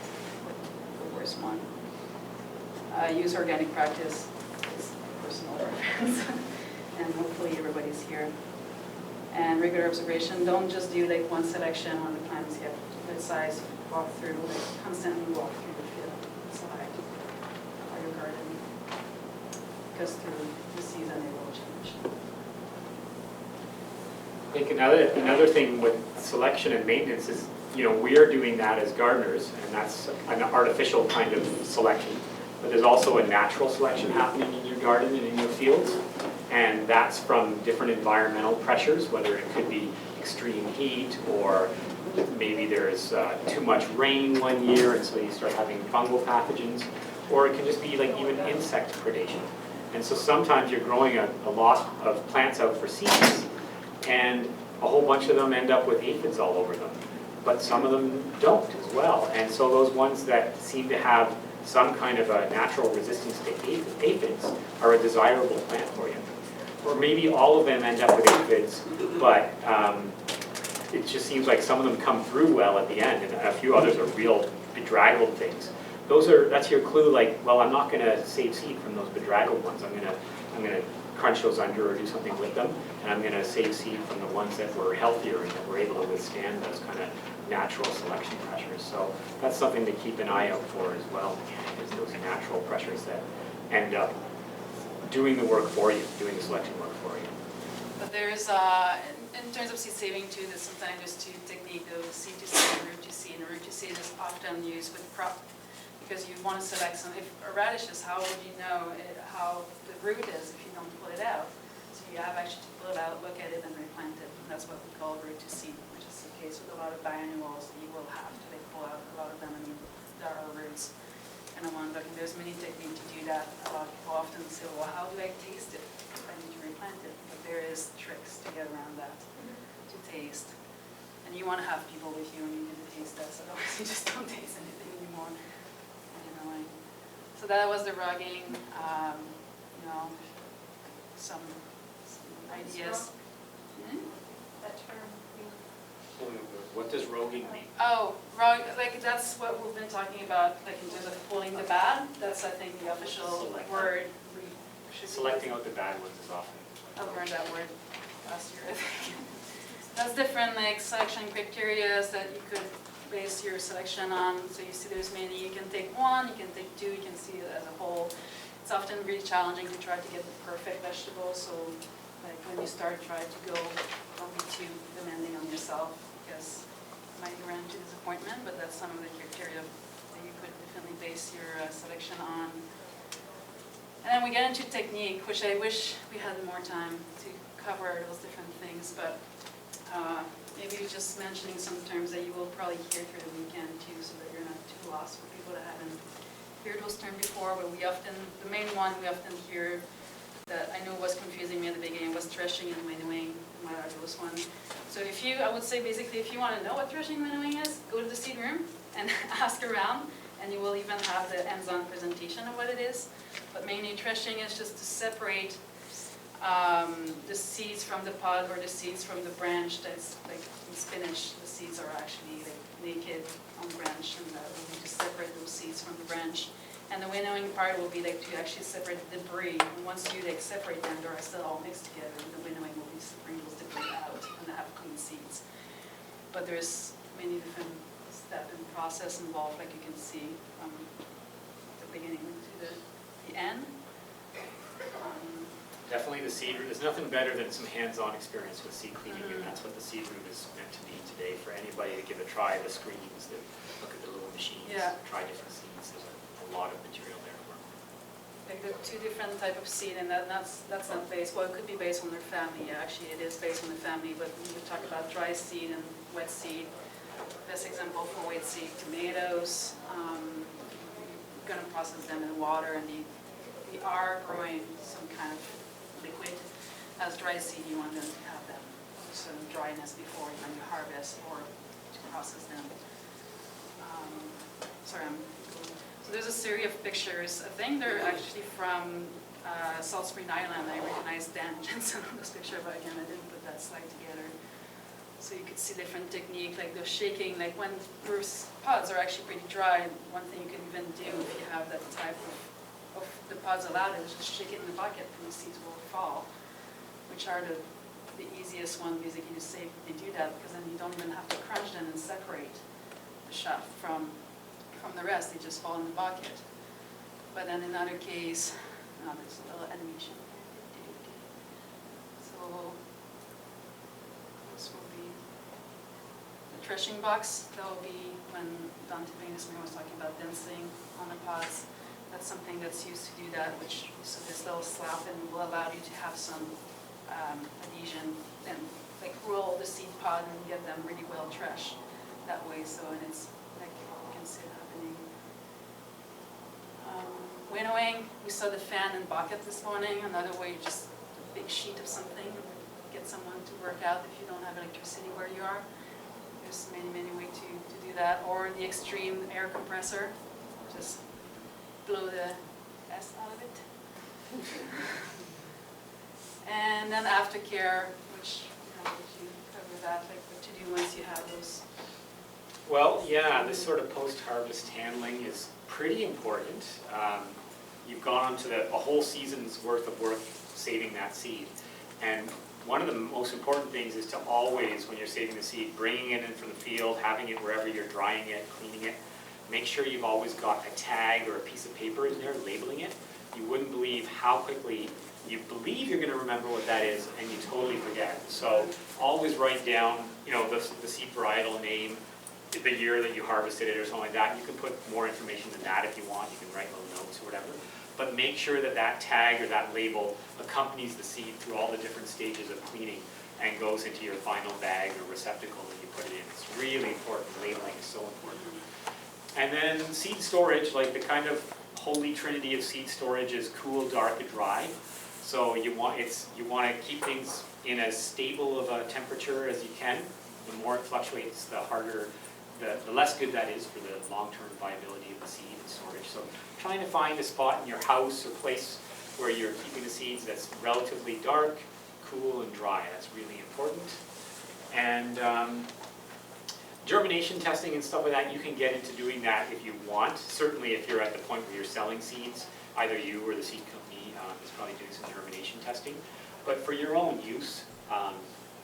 the worst one. Use organic practice, it's personal preference. And hopefully everybody's here. And regular observation, don't just do like one selection on the plants, you have to size, walk through, like constantly walk through the field, side, or your garden. Because through the season it will change. I think another thing with selection and maintenance is, you know, we are doing that as gardeners, and that's an artificial kind of selection. But there's also a natural selection happening in your garden and in your fields. And that's from different environmental pressures, whether it could be extreme heat, or maybe there's too much rain one year and so you start having fungal pathogens, or it can just be like even insect predation. And so sometimes you're growing a lot of plants out for seeds, and a whole bunch of them end up with aphids all over them, but some of them don't as well. And so those ones that seem to have some kind of a natural resistance to aphids are a desirable plant for you. Or maybe all of them end up with aphids, but it just seems like some of them come through well at the end, and a few others are real bedraggled things. That's your clue, like, well, I'm not going to save seed from those bedraggled ones. I'm going to crunch those under or do something with them, and I'm going to save seed from the ones that were healthier and that were able to withstand those kind of natural selection pressures. So that's something to keep an eye out for as well, is those natural pressures that end up doing the work for you, doing the selection work for you. But there's, in terms of seed saving too, there's sometimes there's two techniques, the seed to seed and root to seed. And root to seed is often used with crop, because you want to select some, if a radish is, how would you know how the root is if you don't pull it out? So you have actually to pull it out, look at it, and replant it. And that's what we call root to seed, which is the case with a lot of biennials. You will have to pull out a lot of them, and there are roots. And there's many techniques to do that. A lot of people often say, well, how do I taste it if I need to replant it? But there is tricks to get around that, to taste. And you want to have people with you when you do the taste test, otherwise you just don't taste anything anymore. So that was the rugging, you know, some ideas. That term. What does roguing mean? Oh, like that's what we've been talking about, like in terms of pulling the bad. That's, I think, the official word. Selecting out the bad ones is often. I've learned that word last year, I think. That's different, like selection criteria that you could base your selection on. So you see there's many, you can take one, you can take two, you can see it as a whole. It's often really challenging to try to get the perfect vegetable. So like when you start, try to go, don't be too demanding on yourself, because you might run into disappointment, but that's some of the criteria that you could definitely base your selection on. And then we get into technique, which I wish we had more time to cover those different things, but maybe just mentioning some terms that you will probably hear through the weekend too, so that you're not too lost for people that haven't heard those terms before. But the main one we often hear that I know was confusing me at the beginning was threshing and winnowing. What are those ones? So I would say basically if you want to know what threshing and winnowing is, go to the seed room and ask around, and you will even have the hands-on presentation of what it is. But mainly threshing is just to separate the seeds from the pod or the seeds from the branch. That's like in spinach, the seeds are actually like naked on the branch, and we just separate those seeds from the branch. And the winnowing part will be like to actually separate the debris. And once you like separate them, they're still all mixed together. And the winnowing will be separating those debris out and have clean seeds. But there's many different steps and process involved, like you can see from the beginning to the end. Definitely the seed room. There's nothing better than some hands-on experience with seed cleaning, and that's what the seed room is meant to be today, for anybody to give a try. The screens, look at the little machines, try different seeds. There's a lot of material there to work with. Like the two different type of seed, and that's not based, well, it could be based on their family, yeah, actually it is based on the family, but when we talk about dry seed and wet seed, best example for wet seed, tomatoes, we're gonna process them in water, and we are growing some kind of liquid. As dry seed, you want them to have them, some dryness before when you harvest or to process them. Sorry, so there's a series of pictures. I think they're actually from Salt Spring Island. I recognize Dan Jensen on this picture, but again, I didn't put that slide together. So you could see different technique, like the shaking, like when your pods are actually pretty dry, one thing you can even do if you have that type of the pods allowed is just shake it in the bucket and the seeds will fall, which are the easiest one because you can just safely do that because then you don't even have to crunch them and separate the chaff from the rest, they just fall in the bucket. But then in another case, there's a little animation. So this will be the threshing box. That will be when Dante Venusman was talking about densing on the pods. That's something that's used to do that, which so this little slab and will allow you to have some adhesion and like roll the seed pod and get them really well threshed that way. So and it's like you can see it happening. Winnowing, we saw the fan and bucket this morning. Another way, just a big sheet of something. Get someone to work out if you don't have electricity where you are. There's many ways to do that. Or the extreme air compressor, just blow the S out of it. And then aftercare, which you cover that, like what to do once you have those. Well, yeah, this sort of post-harvest handling is pretty important. You've gone on to a whole season's worth of work saving that seed. And one of the most important things is to always, when you're saving the seed, bringing it in from the field, having it wherever you're drying it, cleaning it, make sure you've always got a tag or a piece of paper in there labeling it. You wouldn't believe how quickly you believe you're going to remember what that is and you totally forget. So always write down, the seed varietal name, the year that you harvested it or something like that. You can put more information than that if you want. You can write little notes or whatever. But make sure that that tag or that label accompanies the seed through all the different stages of cleaning and goes into your final bag or receptacle that you put it in. It's really important. Labeling is so important. And then seed storage, like the kind of holy trinity of seed storage is cool, dark, and dry. So you want to keep things in as stable of a temperature as you can. The more it fluctuates, the harder, the less good that is for the long-term viability of the seed and storage. So trying to find a spot in your house or place where you're keeping the seeds that's relatively dark, cool, and dry. That's really important. And germination testing and stuff like that, you can get into doing that if you want. Certainly if you're at the point where you're selling seeds, either you or the seed company is probably doing some germination testing. But for your own use,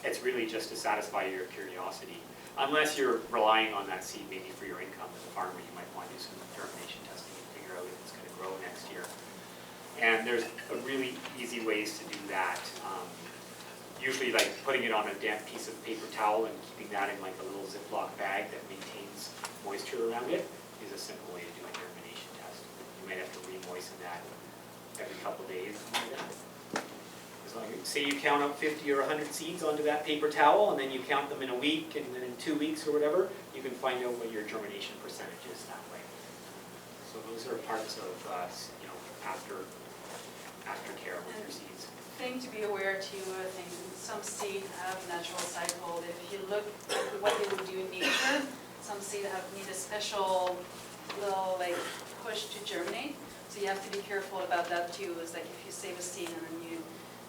it's really just to satisfy your curiosity. Unless you're relying on that seed maybe for your income as a farmer, you might want to do some germination testing and figure out if it's going to grow next year. And there's really easy ways to do that. Usually like putting it on a damp piece of paper towel and keeping that in like a little Ziploc bag that maintains moisture around it is a simple way to do a germination test. You might have to re-moisten that every couple of days, something like that. As long as, say you count up 50 or 100 seeds onto that paper towel and then you count them in a week and then in 2 weeks or whatever, you can find out what your germination percentage is that way. So those are parts of aftercare with your seeds. Thing to be aware too, I think some seed have natural cycle. If you look at what they would do in nature, some seed need a special little push to germinate. So you have to be careful about that too. It's like if you save a seed and then you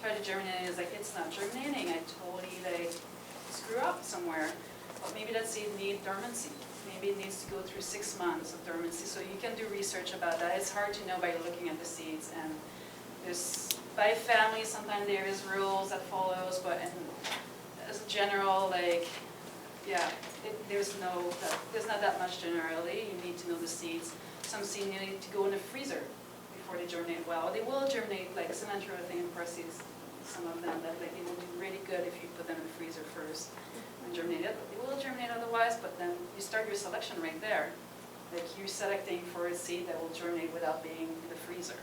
try to germinate, it's like it's not germinating. I totally screw up somewhere. But maybe that seed needs dormancy. Maybe it needs to go through 6 months of dormancy. So you can do research about that. It's hard to know by looking at the seeds. And there's, by family, sometimes there is rules that follows, but as a general, there's not that much generally. You need to know the seeds. Some seeds need to go in the freezer before they germinate well. They will germinate, like cilantro, I think, and parsley's some of them that they will do really good if you put them in the freezer first and germinate it. They will germinate otherwise, but then you start your selection right there. like you're selecting for a seed that will germinate without being in the freezer.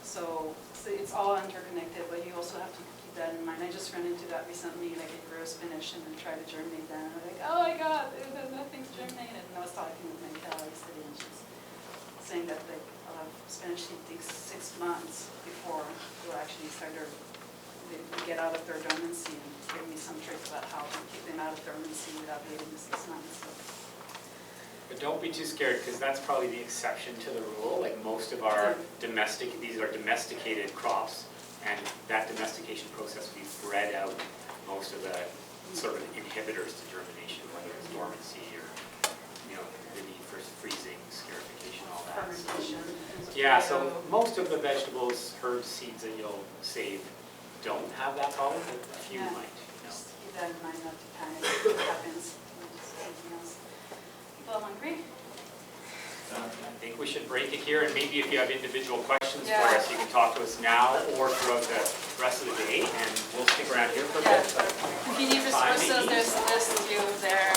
So it's all interconnected, but you also have to keep that in mind. I just ran into that recently, like I grew spinach and then tried to germinate that, and I'm like, oh my God, nothing's germinated. And I was talking with my colleagues today, and she's saying that like a lot of spinach seed takes 6 months before they'll actually start to get out of their dormancy, and give me some tricks about how to keep them out of dormancy without waiting the 6 months. So. But don't be too scared, because that's probably the exception to the rule. Like most of our these are domesticated crops, and that domestication process, we've bred out most of the sort of inhibitors to germination, whether it's dormancy or, you know, the need for freezing, scarification, all that. Fermentation. Yeah, so most of the vegetables, herbs, seeds that you'll save don't have that problem, but a few Yeah. might, you know. Just keep that in mind, not to panic if it happens. Just anything else. People hungry? I think we should break it here, and maybe if you have individual questions for Yeah. us, you can talk to us now or throughout the rest of the day, and we'll stick around here for a Yeah. bit. But If you need resources, there's a list of you there.